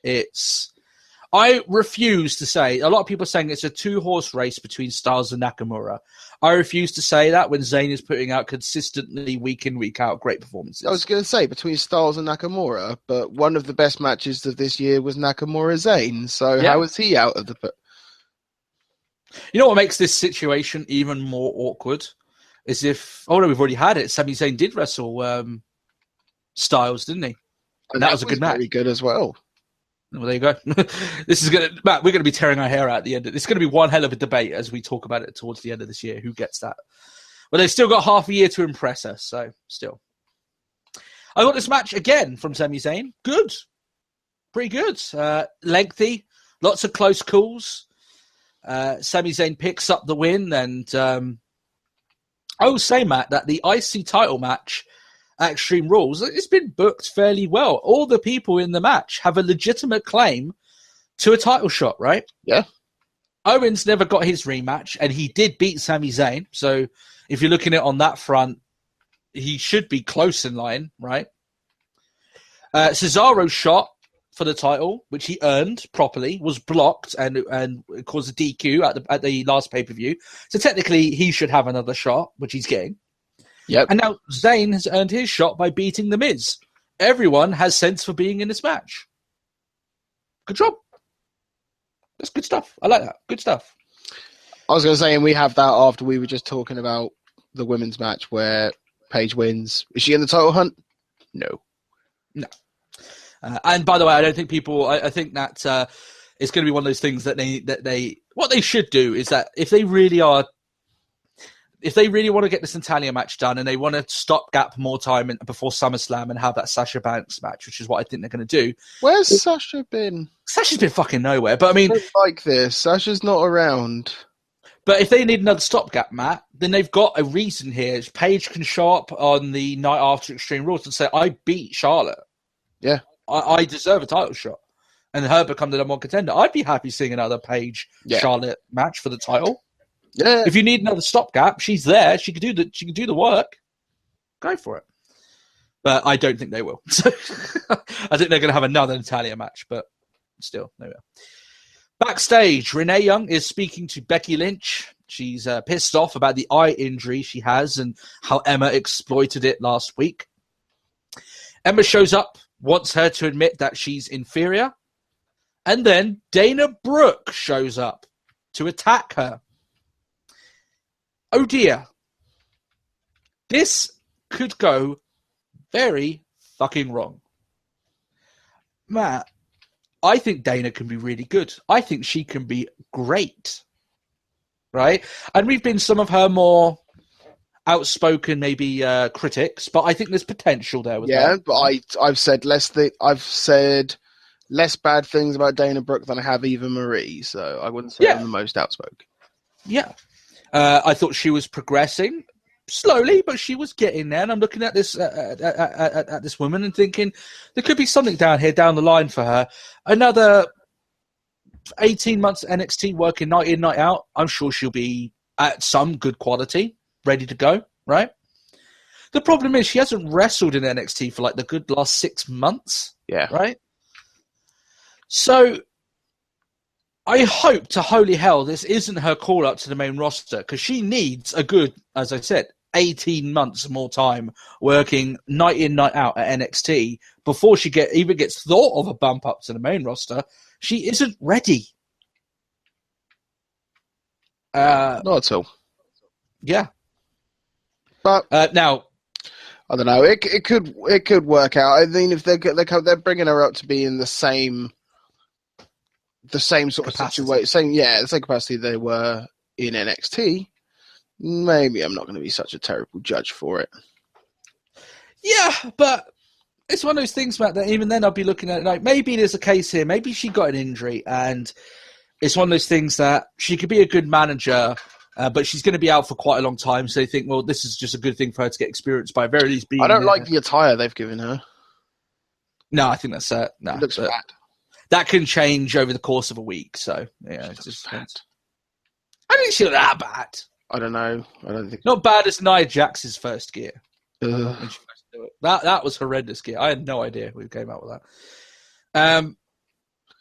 year. I refuse to say, a lot of people are saying it's a two-horse race between Styles and Nakamura. I refuse to say that when Zayn is putting out consistently week in, week out great performances. I was going to say between Styles and Nakamura, but one of the best matches of this year was Nakamura-Zayn, so how is he out of the... You know what makes this situation even more awkward? Is if... Oh, no, we've already had it. Sami Zayn did wrestle Styles, didn't he? And that was a good match. Very good as well. Well, there you go. This is Matt, we're gonna be tearing our hair out at the end. It's gonna be one hell of a debate as we talk about it towards the end of this year. Who gets that? But they've still got half a year to impress us. So still, I got this match again from Sami Zayn. Good, pretty good. Lengthy, lots of close calls. Sami Zayn picks up the win, and I will say, Matt, that the IC title match at Extreme Rules, it's been booked fairly well. All the people in the match have a legitimate claim to a title shot, right? Yeah. Owens never got his rematch, and he did beat Sami Zayn. So if you're looking at it on that front, he should be close in line, right? Cesaro's shot for the title, which he earned properly, was blocked and caused a DQ at the last pay-per-view. So technically, he should have another shot, which he's getting. Yep. And now Zayn has earned his shot by beating The Miz. Everyone has sense for being in this match. Good job. That's good stuff. I like that. Good stuff. I was going to say, and we have that after we were just talking about the women's match where Paige wins. Is she in the title hunt? No. No. And by the way, I don't think people. I think that it's going to be one of those things that they what they should do is that if they really want to get this Natalia match done and they want to stopgap more time before SummerSlam and have that Sasha Banks match, which is what I think they're going to do. Where's Sasha been? Sasha's been fucking nowhere. But I mean, I don't like this. Sasha's not around. But if they need another stopgap, Matt, then they've got a reason here. Paige can show up on the night after Extreme Rules and say, "I beat Charlotte. Yeah, I deserve a title shot," and her become the number one contender. I'd be happy seeing another Paige Charlotte match for the title. Yeah. If you need another stopgap, she's there. She could do the work. Go for it. But I don't think they will. So I think they're going to have another Natalia match. But still, there we are. Backstage, Renee Young is speaking to Becky Lynch. She's pissed off about the eye injury she has and how Emma exploited it last week. Emma shows up, wants her to admit that she's inferior. And then Dana Brooke shows up to attack her. Oh dear. This could go very fucking wrong. Matt, I think Dana can be really good. I think she can be great. Right? And we've been some of her more outspoken, maybe critics, but I think there's potential there with her. Yeah, but I've said less bad things about Dana Brooke than I have Eva Marie, so I wouldn't say I'm the most outspoken. Yeah. I thought she was progressing slowly, but she was getting there. And I'm looking at this at this woman and thinking there could be something down the line for her. Another 18 months NXT working night in, night out. I'm sure she'll be at some good quality, ready to go, right? The problem is she hasn't wrestled in NXT for like the good last 6 months. Yeah. Right? So I hope to holy hell this isn't her call up to the main roster because she needs a good, as I said, 18 months more time working night in, night out at NXT before she even gets thought of a bump up to the main roster. She isn't ready. Not at all. Yeah. But now, I don't know. It could work out. I mean, if they're bringing her up to be in the same sort capacity. of situation, the same capacity they were in NXT, maybe I'm not going to be such a terrible judge for it. Yeah, but it's one of those things, Matt, that even then I'll be looking at it like maybe there's a case here. Maybe she got an injury and it's one of those things that she could be a good manager, but she's going to be out for quite a long time. So they think, well, this is just a good thing for her to get experience by very least being. I don't like the attire they've given her. No, I think that's no. It looks bad. That can change over the course of a week. So yeah, it's just bad. I think she looked that bad. I don't know. I don't think not bad as Nia Jax's first gear. Ugh. When she first did it. That was horrendous gear. I had no idea who came out with that.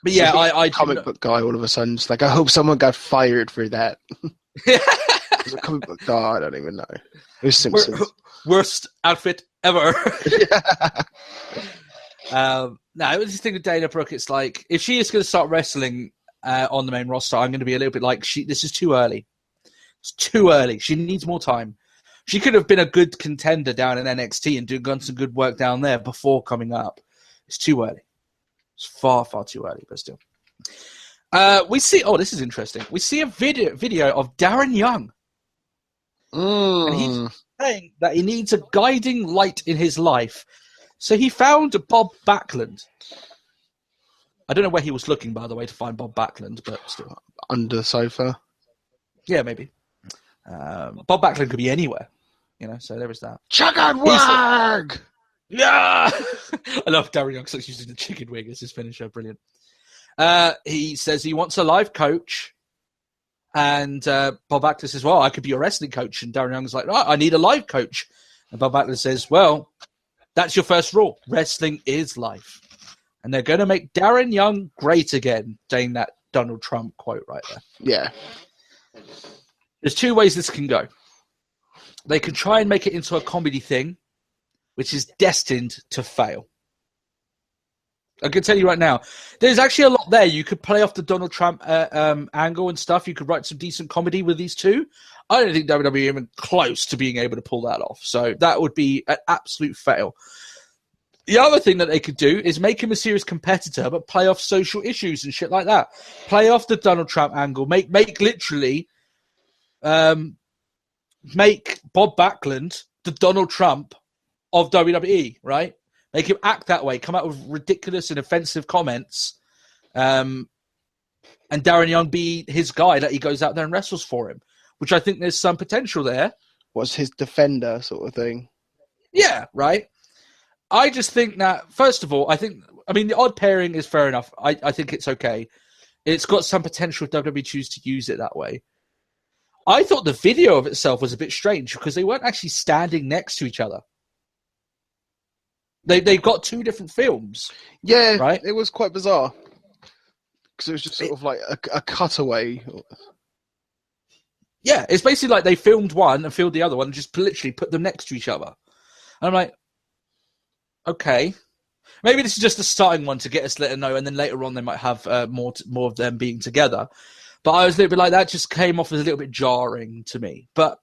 But yeah, I comic book guy all of a sudden just like I hope someone got fired for that. It's a comic book guy. I don't even know. It was Simpsons. Worst outfit ever. Yeah. No, it was this thing with Dana Brooke. It's like if she is going to start wrestling on the main roster, I'm going to be a little bit like this is too early. It's too early. She needs more time. She could have been a good contender down in NXT and done some good work down there before coming up. It's too early. It's far, far too early, but still. We see. Oh, this is interesting. We see a video of Darren Young, and he's saying that he needs a guiding light in his life. So he found Bob Backlund. I don't know where he was looking, by the way, to find Bob Backlund, but still. Under the sofa. Yeah, maybe. Bob Backlund could be anywhere, so there is that. Chicken wag! Yeah! I love Darren Young such using the chicken wing as his finisher. Brilliant. He says he wants a live coach. And Bob Backlund says, well, I could be a wrestling coach. And Darren Young's like, right, I need a live coach. And Bob Backlund says, well, that's your first rule. Wrestling is life. And they're going to make Darren Young great again, saying that Donald Trump quote right there. Yeah. There's two ways this can go. They can try and make it into a comedy thing, which is destined to fail. I can tell you right now, there's actually a lot there. You could play off the Donald Trump angle and stuff. You could write some decent comedy with these two. I don't think WWE are even close to being able to pull that off. So that would be an absolute fail. The other thing that they could do is make him a serious competitor, but play off social issues and shit like that. Play off the Donald Trump angle. Make literally, make Bob Backlund the Donald Trump of WWE, right? Make him act that way. Come out with ridiculous and offensive comments, and Darren Young be his guy that he goes out there and wrestles for him. Which I think there's some potential there. Was his defender sort of thing? Yeah, right. I just think that, first of all, the odd pairing is fair enough. I think it's okay. It's got some potential if WWE choose to use it that way. I thought the video of itself was a bit strange because they weren't actually standing next to each other. They've got two different films. Yeah, right? It was quite bizarre. Because it was just sort of like a cutaway. Yeah, it's basically like they filmed one and filmed the other one and just literally put them next to each other. And I'm like, okay. Maybe this is just the starting one to get us let know, and then later on they might have more of them being together. But I was a little bit like, that just came off as a little bit jarring to me. But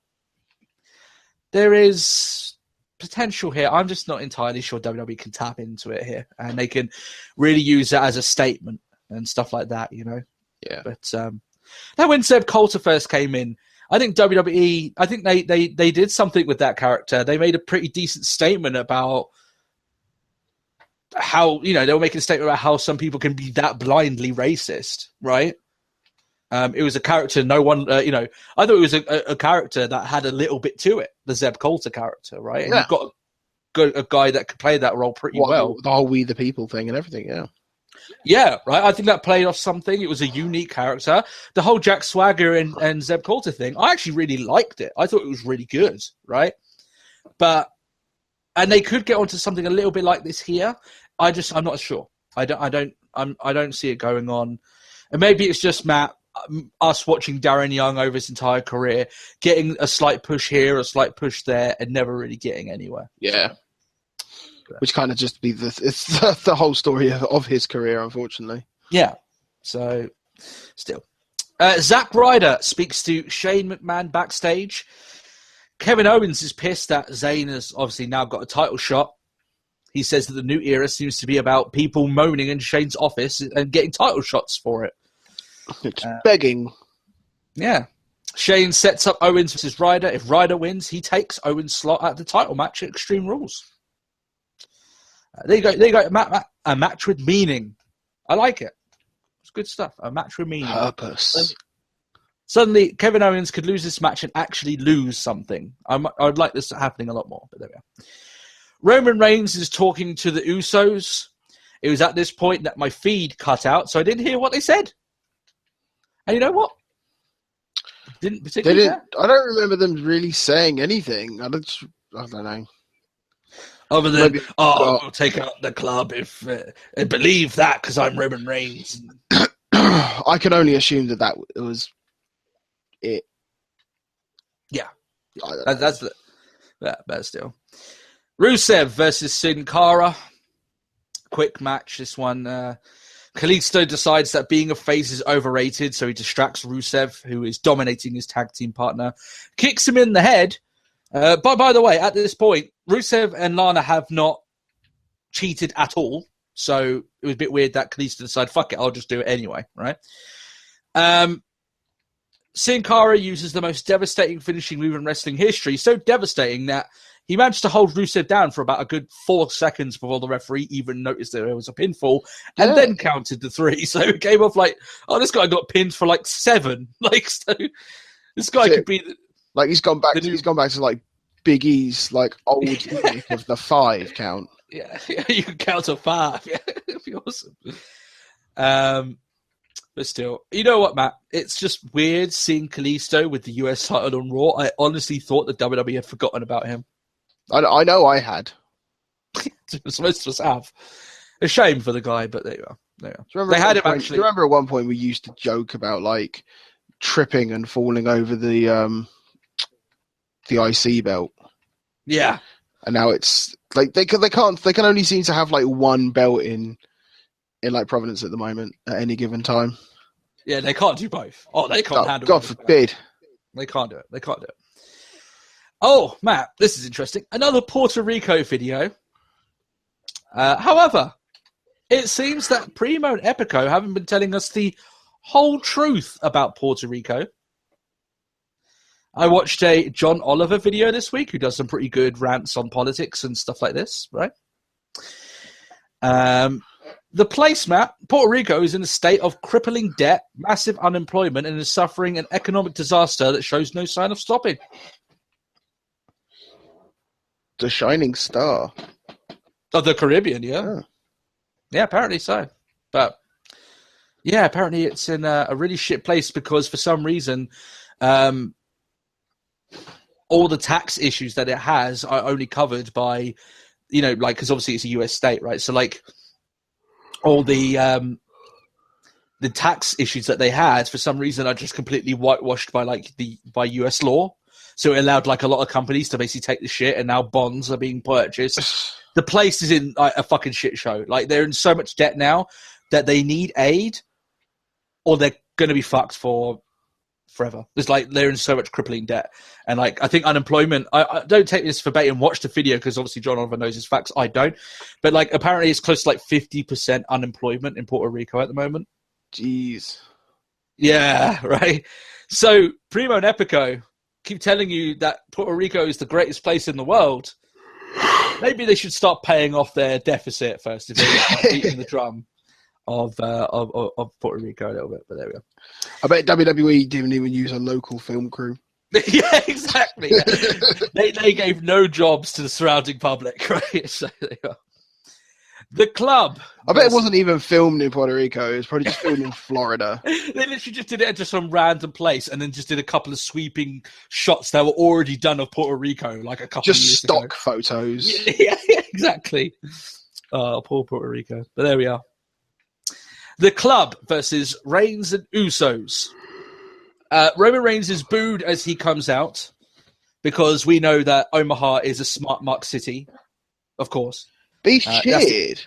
there is potential here. I'm just not entirely sure WWE can tap into it here, and they can really use that as a statement and stuff like that, Yeah. But now when Zeb Coulter first came in, I think WWE, I think they did something with that character. They made a pretty decent statement about how, they were making a statement about how some people can be that blindly racist, right? It was a character no one, I thought it was a character that had a little bit to it, the Zeb Coulter character, right? And you've got a guy that could play that role pretty well. The whole We the People thing and everything, yeah. Yeah, right. I think that played off something. It was a unique character. The whole Jack Swagger and Zeb Coulter thing, I actually really liked it. I thought it was really good, right? And they could get onto something a little bit like this here. I'm not sure. I don't see it going on. And maybe it's just us watching Darren Young over his entire career, getting a slight push here, a slight push there, and never really getting anywhere. Yeah. Which kind of just be the whole story of his career, unfortunately. Yeah. So, still. Zack Ryder speaks to Shane McMahon backstage. Kevin Owens is pissed that Zayn has obviously now got a title shot. He says that the new era seems to be about people moaning in Shane's office and getting title shots for it. It's begging. Yeah. Shane sets up Owens versus Ryder. If Ryder wins, he takes Owens' slot at the title match at Extreme Rules. There you go. A match with meaning. I like it. It's good stuff. A match with meaning. Purpose. Suddenly, Kevin Owens could lose this match and actually lose something. I'd like this happening a lot more, but there we are. Roman Reigns is talking to the Usos. It was at this point that my feed cut out, so I didn't hear what they said. And you know what? Didn't particularly care. I don't remember them really saying anything. I don't know. Other than, I'll take out the club if and believe that because I'm Roman Reigns. I can only assume that was it. Yeah, that's still. Rusev versus Sin Cara. Quick match. This one. Kalisto decides that being a face is overrated, so he distracts Rusev, who is dominating his tag team partner, kicks him in the head. By the way, at this point, Rusev and Lana have not cheated at all. So it was a bit weird that Kalisto decided, fuck it, I'll just do it anyway, right? Sin Cara uses the most devastating finishing move in wrestling history, so devastating that he managed to hold Rusev down for about a good 4 seconds before the referee even noticed that there was a pinfall, and then counted the 3. So it came off like, oh, this guy got pinned for like 7. Like, so this guy could be like he's gone back. He's gone back to like Big E's like old gimmick of the 5 count. Yeah, you can count to 5. Yeah, it'd be awesome. But still, you know what, Matt? It's just weird seeing Kalisto with the US title on Raw. I honestly thought the WWE had forgotten about him. I know I had. Most of us have. A shame for the guy, but there you are. They had him actually. Do you remember at one point we used to joke about like tripping and falling over the IC belt? Yeah. And now it's like they can only seem to have like one belt in like Providence at the moment at any given time. Yeah, they can't do both. Oh, they can't handle. God forbid. They can't do it. Oh, Matt, this is interesting. Another Puerto Rico video. However, it seems that Primo and Epico haven't been telling us the whole truth about Puerto Rico. I watched a John Oliver video this week who does some pretty good rants on politics and stuff like this, right? The placemat, Puerto Rico, is in a state of crippling debt, massive unemployment, and is suffering an economic disaster that shows no sign of stopping. The shining star of the Caribbean, yeah. Yeah, apparently so. But yeah, apparently it's in a really shit place because for some reason, all the tax issues that it has are only covered by, you know, like, because obviously it's a US state, right? So like all the tax issues that they had for some reason are just completely whitewashed by US law. So it allowed like a lot of companies to basically take the shit, and now bonds are being purchased. The place is in like, a fucking shit show. Like they're in so much debt now that they need aid, or they're going to be fucked for forever. There's like they're in so much crippling debt, and like I think unemployment. I don't take this verbatim. Watch the video because obviously John Oliver knows his facts. I don't, but like apparently it's close to like 50% unemployment in Puerto Rico at the moment. Jeez. Yeah, right. So Primo and Epico keep telling you that Puerto Rico is the greatest place in the world. Maybe they should start paying off their deficit first if they're beating the drum of Puerto Rico a little bit. But there we go. I bet WWE didn't even use a local film crew. Yeah, exactly. Yeah. they gave no jobs to the surrounding public, right? So there you go. The club. I bet it wasn't even filmed in Puerto Rico. It was probably just filmed in Florida. They literally just did it at just some random place and then just did a couple of sweeping shots that were already done of Puerto Rico like a couple of years ago. Just stock photos. Yeah, exactly. Poor Puerto Rico. But there we are. The club versus Reigns and Usos. Roman Reigns is booed as he comes out because we know that Omaha is a smart mark city, of course. Be cheered.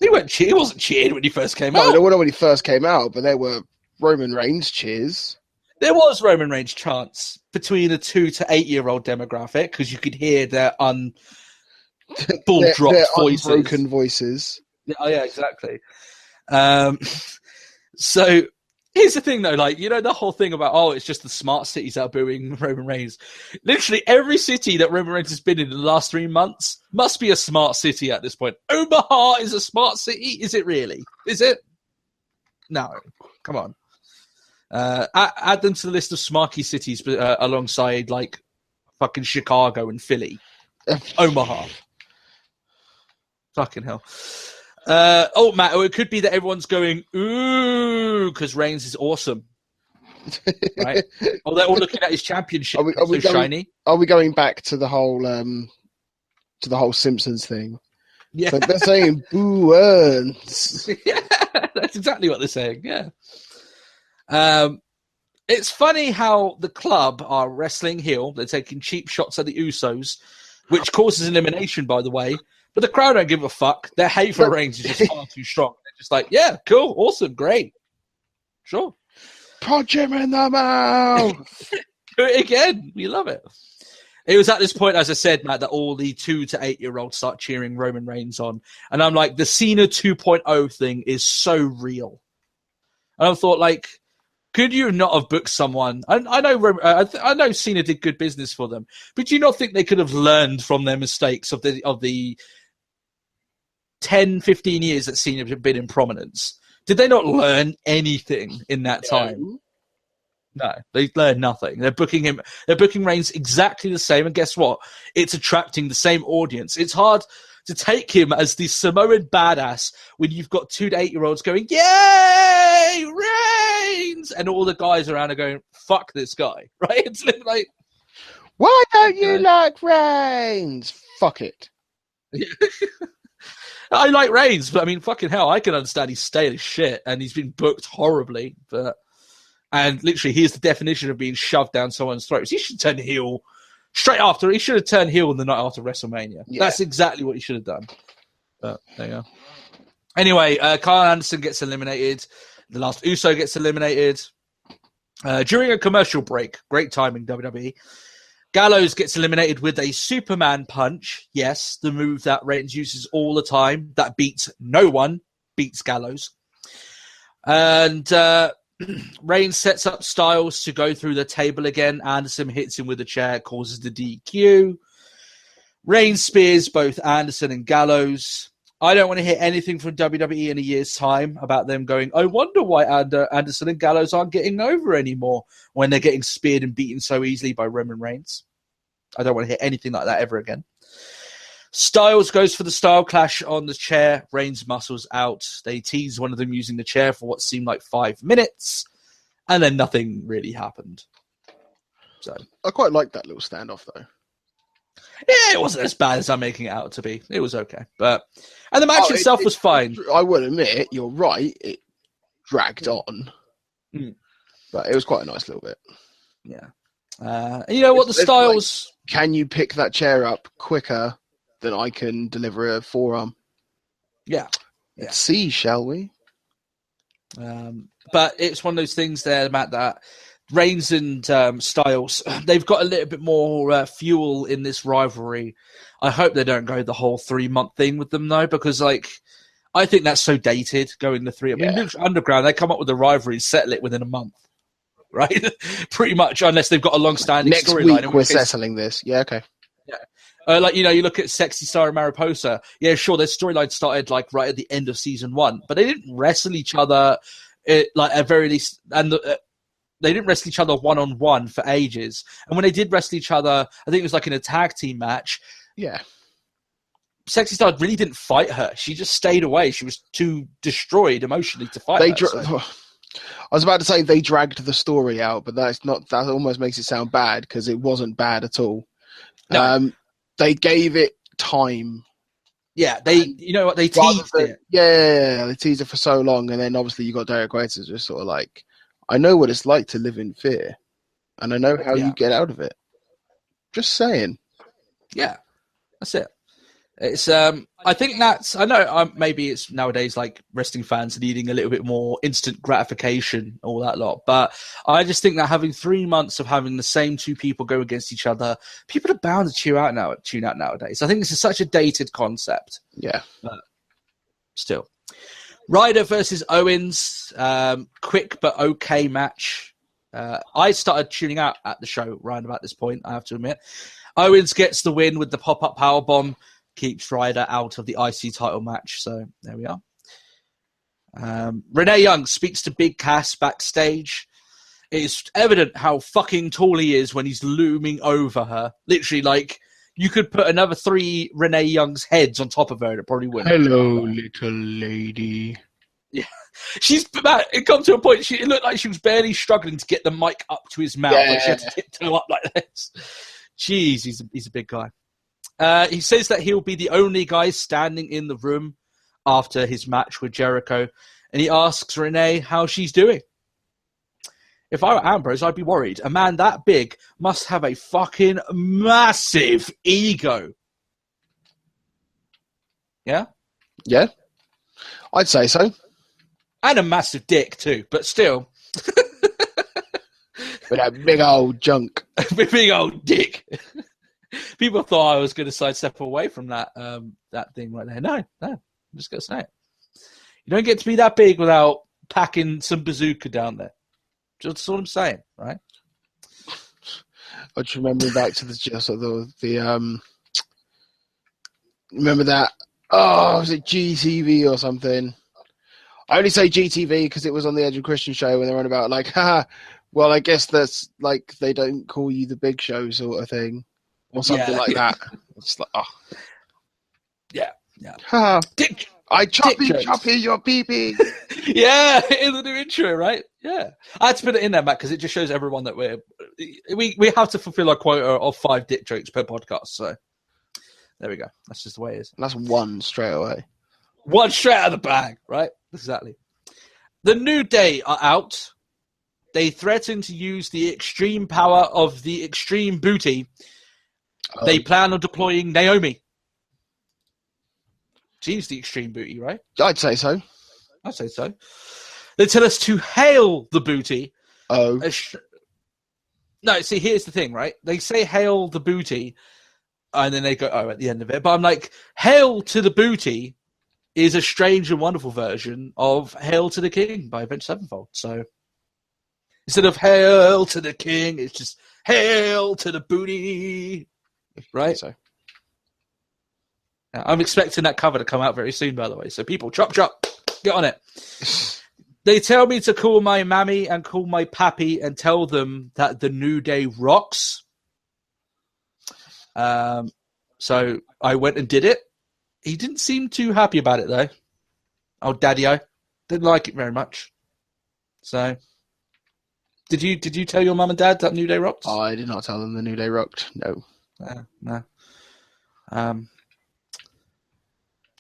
He wasn't cheered when he first came out. No, they weren't when he first came out, but there were Roman Reigns cheers. There was Roman Reigns chants between the 2 to 8 year old demographic because you could hear their dropped voices, unbroken voices. Oh yeah, exactly. So here's the thing, though. Like, you know, the whole thing about, it's just the smart cities that are booing Roman Reigns. Literally every city that Roman Reigns has been in the last 3 months must be a smart city at this point. Omaha is a smart city. Is it really? Is it? No. Come on. Add them to the list of smarky cities alongside, like, fucking Chicago and Philly. Omaha. Fucking hell. Matt, it could be that everyone's going, ooh, because Reigns is awesome. Right? Or they're all looking at his championship. Are we so shiny. Are we going back to the whole Simpsons thing? Yeah. So they're saying boo earns. Yeah, that's exactly what they're saying, yeah. It's funny how the club are wrestling heel. They're taking cheap shots at the Usos, which causes elimination, by the way. But the crowd don't give a fuck. Their hate for Reigns is just far too strong. They're just like, yeah, cool, awesome, great. Sure. Punch him in the mouth. Do it again. We love it. It was at this point, as I said, Matt, that all the 2 to 8-year-olds start cheering Roman Reigns on. And I'm like, the Cena 2.0 thing is so real. And I thought, like, could you not have booked someone? I know Cena did good business for them, but do you not think they could have learned from their mistakes of the 10, 15 years that Cena had been in prominence? Did they not learn anything in that time? No, they learned nothing. They're booking Reigns exactly the same, and guess what? It's attracting the same audience. It's hard to take him as the Samoan badass when you've got 2 to 8-year-olds going, "Yay, Reigns!" and all the guys around are going, "Fuck this guy!" Right? It's like, why don't you like Reigns? Fuck it. I like Reigns, but I mean, fucking hell, I can understand he's stale as shit and he's been booked horribly, and literally, he's the definition of being shoved down someone's throats. He should turn heel straight after. He should have turned heel the night after WrestleMania. Yeah. That's exactly what he should have done. But there you go. Anyway, Kyle Anderson gets eliminated. The last Uso gets eliminated. During a commercial break, great timing, WWE. Gallows gets eliminated with a Superman punch. Yes, the move that Reigns uses all the time. That beats no one. Beats Gallows. And Reigns sets up Styles to go through the table again. Anderson hits him with a chair, causes the DQ. Reigns spears both Anderson and Gallows. I don't want to hear anything from WWE in a year's time about them going, I wonder why Anderson and Gallows aren't getting over anymore when they're getting speared and beaten so easily by Roman Reigns. I don't want to hear anything like that ever again. Styles goes for the style clash on the chair. Reigns muscles out. They tease one of them using the chair for what seemed like 5 minutes, and then nothing really happened. So I quite like that little standoff, though. Yeah, it wasn't as bad as I'm making it out to be. It was okay. And the match itself was fine. I will admit, you're right. It dragged on. But it was quite a nice little bit. Yeah. And you know what? The Styles... Like, can you pick that chair up quicker than I can deliver a forearm? Yeah. Let's see, shall we? But it's one of those things there, Matt, that Reigns and Styles, they've got a little bit more fuel in this rivalry. I hope they don't go the whole 3-month thing with them, though, because, like, I think that's so dated, going the 3. I mean, Underground, they come up with a rivalry and settle it within a month, right? Pretty much, unless they've got a long-standing storyline. Next week, we're settling this. Yeah, okay. Yeah. Like, you know, you look at Sexy Star and Mariposa. Yeah, sure, their storyline started, like, right at the end of season 1, but they didn't wrestle each other, like, at very least, and they didn't wrestle each other one-on-one for ages. And when they did wrestle each other, I think it was like in a tag team match. Yeah. Sexy Star really didn't fight her. She just stayed away. She was too destroyed emotionally to fight her. I was about to say they dragged the story out, but that almost makes it sound bad because it wasn't bad at all. No. They gave it time. Yeah, you know what, they teased it. Yeah, they teased it for so long, and then obviously you got Derek White just sort of like, I know what it's like to live in fear, and I know how you get out of it. Just saying. Yeah, that's it. It's I think that's, I know maybe it's nowadays like wrestling fans needing a little bit more instant gratification, all that lot, but I just think that having 3 months of having the same 2 people go against each other, people are bound to tune out nowadays. I think this is such a dated concept. Yeah. But still. Ryder versus Owens, quick but okay match. I started tuning out at the show right about this point, I have to admit. Owens gets the win with the pop-up powerbomb, keeps Ryder out of the IC title match. So there we are. Renee Young speaks to Big Cass backstage. It's evident how fucking tall he is when he's looming over her. Literally, like, you could put another 3 Renee Young's heads on top of her and it probably wouldn't. Hello, little lady. Yeah. It come to a point, it looked like she was barely struggling to get the mic up to his mouth. Yeah. Like she had to tiptoe up like this. Jeez, he's a big guy. He says that he'll be the only guy standing in the room after his match with Jericho. And he asks Renee how she's doing. If I were Ambrose, I'd be worried. A man that big must have a fucking massive ego. Yeah? Yeah. I'd say so. And a massive dick, too. But still. With that big old junk. Big old dick. People thought I was going to sidestep away from that thing right there. No, I'm just going to say it. You don't get to be that big without packing some bazooka down there. That's what I'm saying, right? I just remember back to remember that? Oh, was it GTV or something? I only say GTV because it was on the Edge of Christian show when they were on about like, haha, well, I guess that's like they don't call you the Big Show sort of thing, or something like that. It's like, oh, yeah. haha, Dick, I choppy jokes. your pee-pee. Yeah, in the new intro, right? Yeah, I had to put it in there, Matt, because it just shows everyone that we have to fulfill our quota of 5 dick jokes per podcast. So there we go. That's just the way it is. And that's one straight away. One straight out of the bag, right? Exactly. The New Day are out. They threaten to use the extreme power of the extreme booty. They plan on deploying Naomi. She's the extreme booty, right? I'd say so. I'd say so. They tell us to hail the booty. Oh. No, see, here's the thing, right? They say hail the booty, and then they go, at the end of it. But I'm like, hail to the booty is a strange and wonderful version of Hail to the King by Avenged Sevenfold. So instead of Hail to the King, it's just Hail to the booty, right? So. I'm expecting that cover to come out very soon, by the way. So people, chop, get on it. They tell me to call my mammy and call my pappy and tell them that the New Day rocks. So I went and did it. He didn't seem too happy about it, though. Oh, Daddy-O. Didn't like it very much. So, did you tell your mum and dad that New Day rocked? Oh, I did not tell them the New Day rocked. No. No.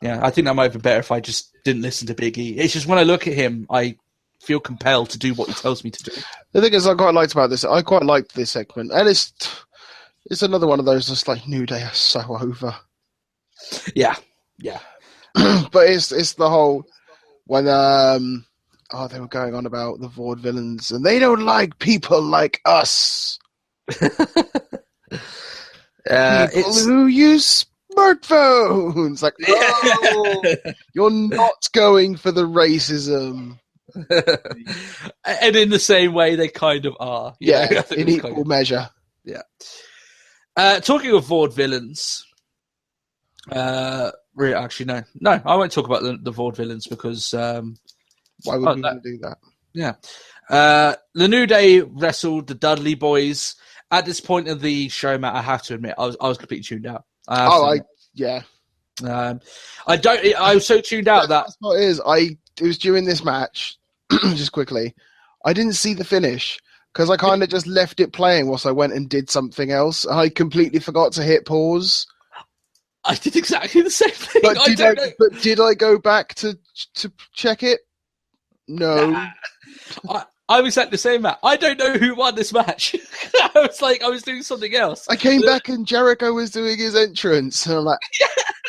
Yeah, I think that might have been better if I just didn't listen to Big E. It's just when I look at him, I feel compelled to do what he tells me to do. The thing is, I quite liked this segment, and it's another one of those that's like New Day are so over. Yeah. But it's the whole when they were going on about the vaudevillains and they don't like people like us. People who use smartphones. Like, you're not going for the racism. And in the same way, they kind of are. Yeah, in equal measure. Yeah. Talking of vaudevillains, really, actually, no, I won't talk about the vaudevillains because why would we want to do that? Yeah, the New Day wrestled the Dudley Boys. At this point of the show, Matt, I have to admit, I was completely tuned out. Yeah. I was so tuned out that it was during this match. Just quickly, I didn't see the finish because I kind of just left it playing whilst I went and did something else. I completely forgot to hit pause. I did exactly the same thing. But did I go back to check it? No. I was at the same match. I don't know who won this match. I was doing something else. I came back and Jericho was doing his entrance. And I'm like,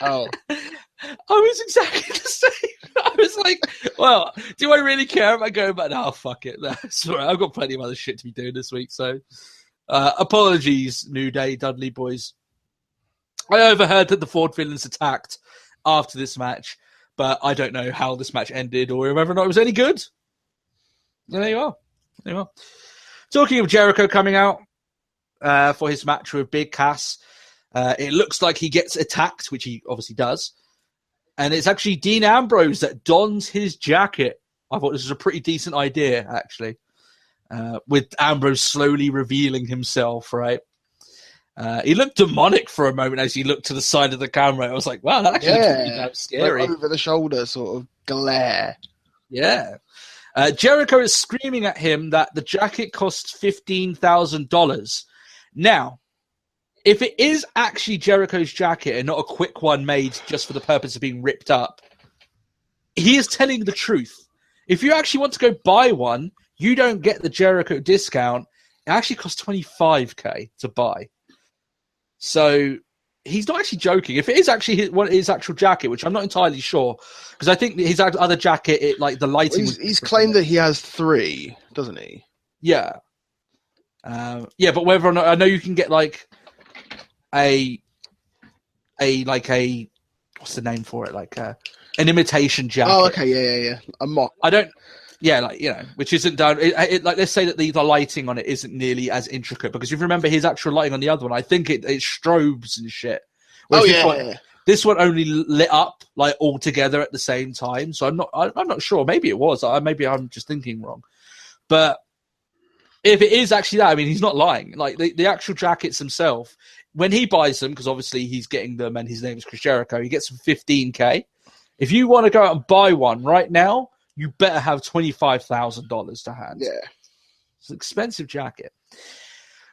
oh. I was exactly the same. I was like, well, do I really care? Am I going back? No, fuck it. No, sorry, I've got plenty of other shit to be doing this week. So, apologies, New Day, Dudley Boys. I overheard that the vaudevillains attacked after this match, but I don't know how this match ended or whether or not it was any good. There you are. Talking of Jericho coming out for his match with Big Cass, it looks like he gets attacked, which he obviously does. And it's actually Dean Ambrose that dons his jacket. I thought this was a pretty decent idea, actually, with Ambrose slowly revealing himself, right? He looked demonic for a moment as he looked to the side of the camera. I was like, wow, that actually looks pretty damn scary. Like over the shoulder sort of glare. Yeah. Jericho is screaming at him that the jacket costs $15,000. Now, if it is actually Jericho's jacket and not a quick one made just for the purpose of being ripped up, he is telling the truth. If you actually want to go buy one, you don't get the Jericho discount. It actually costs $25,000 to buy. So he's not actually joking. If it is actually his actual jacket, which I'm not entirely sure, because I think his other jacket, the lighting. Well, he's claimed that he has 3, doesn't he? Yeah. But whether or not I know you can get like a what's the name for it? Like an imitation jacket. Oh, okay, yeah. A mock. I don't. Yeah, like, you know, which isn't done. Like, let's say that the lighting on it isn't nearly as intricate, because if you remember his actual lighting on the other one, I think it strobes and shit. Whereas this one only lit up like all together at the same time. So I'm not sure. Maybe it was. Maybe I'm just thinking wrong. But if it is actually that, I mean, he's not lying. Like the actual jackets themselves, when he buys them, because obviously he's getting them, and his name is Chris Jericho, he gets them $15K. If you want to go out and buy one right now, you better have $25,000 to hand. Yeah. It's an expensive jacket.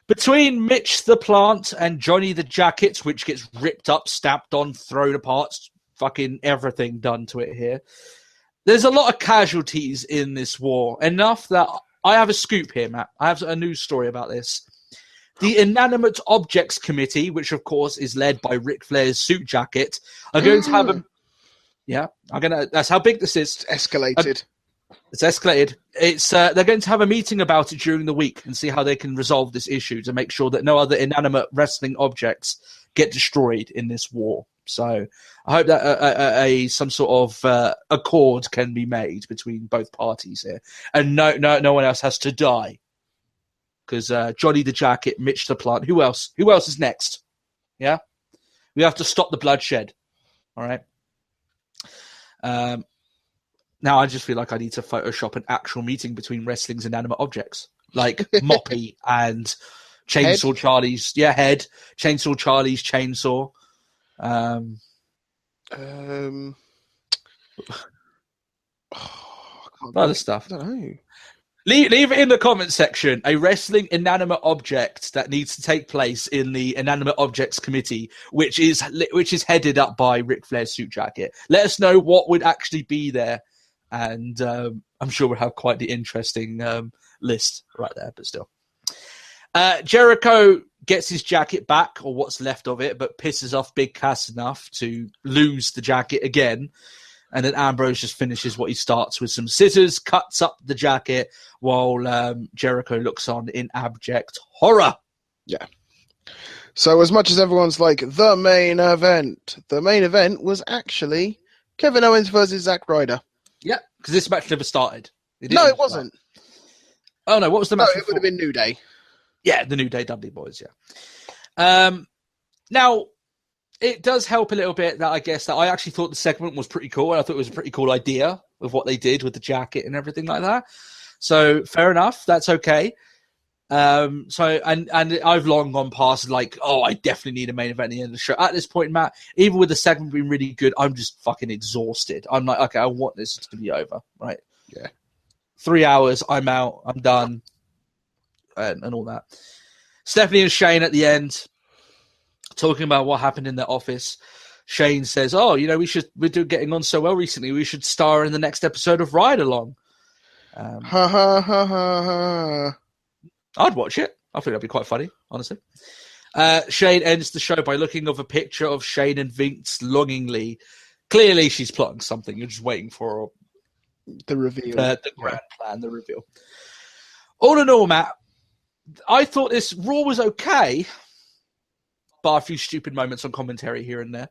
Between Mitch the Plant and Johnny the Jacket, which gets ripped up, stamped on, thrown apart, fucking everything done to it here, there's a lot of casualties in this war. Enough that I have a scoop here, Matt. I have a news story about this. The Inanimate Objects Committee, which of course is led by Ric Flair's suit jacket, are going to have a... Yeah, that's how big this is. It's escalated. It's escalated. They're going to have a meeting about it during the week and see how they can resolve this issue to make sure that no other inanimate wrestling objects get destroyed in this war. So I hope that some sort of accord can be made between both parties here, and no one else has to die. Because Johnny the Jacket, Mitch the Plant, who else? Who else is next? Yeah, we have to stop the bloodshed. All right. Now I just feel like I need to Photoshop an actual meeting between wrestling's inanimate objects, like Moppy and Chainsaw Charlie's head, Chainsaw Charlie's chainsaw. Other stuff. I don't know. Leave it in the comment section. A wrestling inanimate object that needs to take place in the Inanimate Objects Committee, which is headed up by Ric Flair's suit jacket. Let us know what would actually be there, and I'm sure we'll have quite the interesting list right there. But still, Jericho gets his jacket back, or what's left of it, but pisses off Big Cass enough to lose the jacket again. And then Ambrose just finishes what he starts with some scissors, cuts up the jacket, while Jericho looks on in abject horror. Yeah. So as much as everyone's like, the main event was actually Kevin Owens versus Zack Ryder. Yeah, because this match never started. It wasn't. Oh, no, what was the match it would have been New Day. Yeah, the New Day Dudley Boys, yeah. Now... it does help a little bit that I guess that I actually thought the segment was pretty cool. And I thought it was a pretty cool idea of what they did with the jacket and everything like that. So fair enough. That's okay. And I've long gone past like, I definitely need a main event at the end of the show. At this point, Matt, even with the segment being really good, I'm just fucking exhausted. I'm like, okay, I want this to be over. Right. Yeah. 3 hours. I'm out. I'm done. And all that. Stephanie and Shane at the end, talking about what happened in their office. Shane says, we're getting on so well recently, we should star in the next episode of Ride Along. Ha ha ha ha ha. I'd watch it. I think that'd be quite funny, honestly. Shane ends the show by looking at a picture of Shane and Vince longingly. Clearly she's plotting something. You're just waiting for the reveal. The grand plan, the reveal. All in all, Matt, I thought this Raw was okay, bar a few stupid moments on commentary here and there.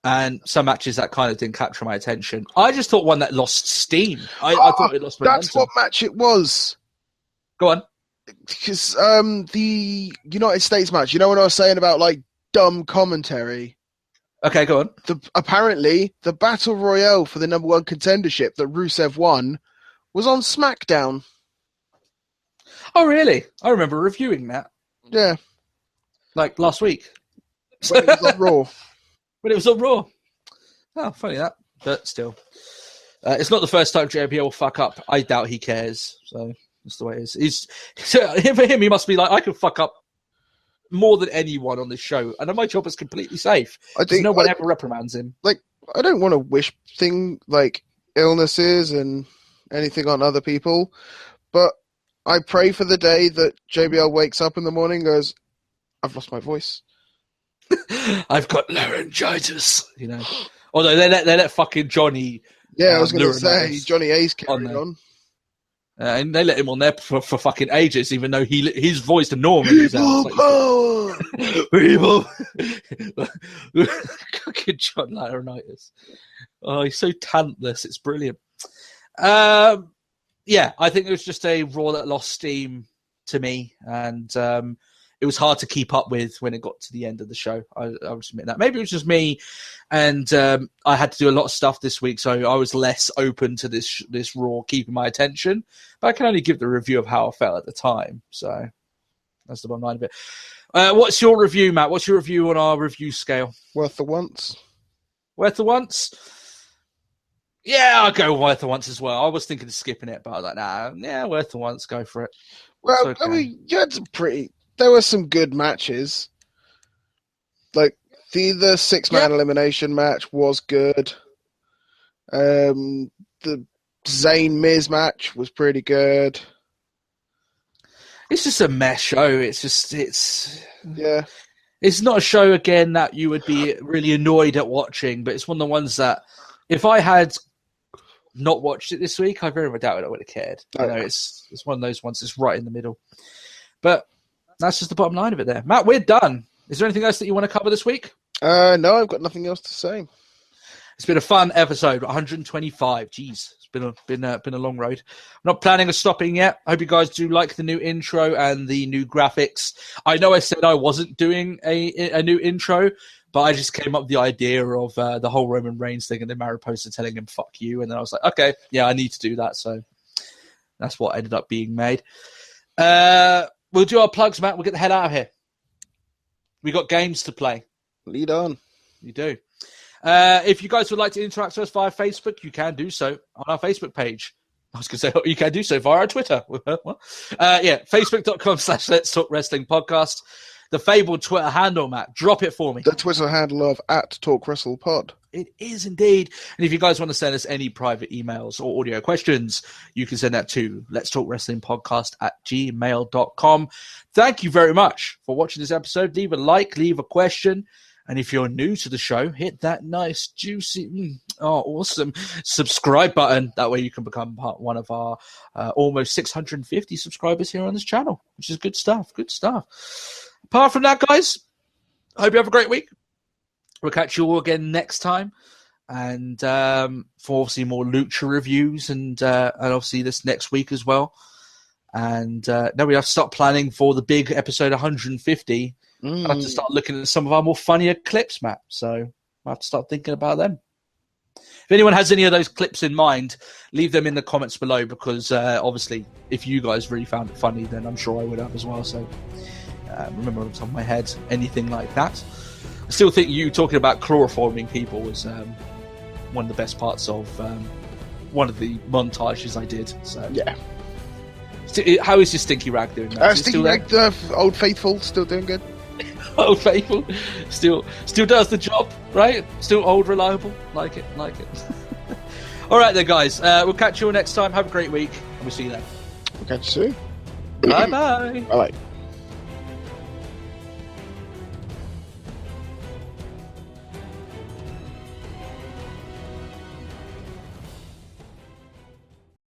And some matches that kind of didn't capture my attention. I just thought one that lost steam. I thought it lost momentum. That's what match it was. Go on. Because the United States match, when I was saying about like dumb commentary? Okay, go on. Apparently, the Battle Royale for the number one contendership that Rusev won was on SmackDown. Oh, really? I remember reviewing that. Yeah. Like last week. When it was on Raw. When it was on Raw. Oh, funny that. But still. It's not the first time JBL will fuck up. I doubt he cares. So that's the way it is. For him, he must be like, I can fuck up more than anyone on this show. And my job is completely safe. I think no one ever reprimands him. Like, I don't want to wish illnesses and anything on other people. But I pray for the day that JBL wakes up in the morning and goes, I've lost my voice. I've got laryngitis, Although they let fucking Johnny. Yeah, I was going to say Johnny Ace carried on. And they let him on there for fucking ages, even though his voice to Norman is out. People. Fucking John Laurinaitis. Oh, he's so talentless. It's brilliant. Yeah, I think it was just a Raw that lost steam to me, and it was hard to keep up with when it got to the end of the show. I would admit that. Maybe it was just me, and I had to do a lot of stuff this week, so I was less open to this Raw keeping my attention. But I can only give the review of how I felt at the time, so that's the bottom line of it. What's your review, Matt? What's your review on our review scale? Worth the once. Worth the once? Yeah, I'll go worth the once as well. I was thinking of skipping it, but I was like, nah, yeah, worth the once. Go for it. Well, okay. I mean, you had there were some good matches. Like, the 6-man elimination match was good. The Zayn-Miz match was pretty good. It's just a mess show. It's not a show, again, that you would be really annoyed at watching, but it's one of the ones that if I had not watched it this week, I very much doubt I would have cared. You know, it's one of those ones that's right in the middle. But that's just the bottom line of it there. Matt, we're done. Is there anything else that you want to cover this week? No, I've got nothing else to say. It's been a fun episode, 125. Jeez, it's been a long road. I'm not planning on stopping yet. I hope you guys do like the new intro and the new graphics. I know I said I wasn't doing a new intro, but I just came up with the idea of the whole Roman Reigns thing and then Mariposa telling him, fuck you. And then I was like, okay, yeah, I need to do that. So that's what ended up being made. We'll do our plugs, Matt. We'll get the hell out of here. We got games to play. Lead on. You do. If you guys would like to interact with us via Facebook, you can do so on our Facebook page. I was going to say, you can do so via our Twitter. Facebook.com/Let's Talk Wrestling Podcast. The fabled Twitter handle, Matt. Drop it for me. The Twitter handle of @TalkWrestlePod. It is indeed. And if you guys want to send us any private emails or audio questions, you can send that to Let's Talk Wrestling Podcast @gmail.com. Thank you very much for watching this episode. Leave a like, leave a question. And if you're new to the show, hit that nice, juicy, awesome subscribe button. That way you can become one of our almost 650 subscribers here on this channel, which is good stuff. Good stuff. Apart from that, guys, I hope you have a great week. We'll catch you all again next time. And for obviously more Lucha reviews and obviously this next week as well. And now we have to start planning for the big episode 150. I have to start looking at some of our more funnier clips, Matt. So I have to start thinking about them. If anyone has any of those clips in mind, leave them in the comments below because obviously if you guys really found it funny, then I'm sure I would have as well. So remember on the top of my head, anything like that. I still think you talking about chloroforming people was one of the best parts of one of the montages I did. So yeah. How is your Stinky Rag doing? Stinky Rag, Old Faithful, still doing good. Old Faithful, still does the job, right? Still old, reliable. Like it. All right then, guys. We'll catch you all next time. Have a great week, and we'll see you then. We'll catch you soon. Bye-bye. Bye-bye.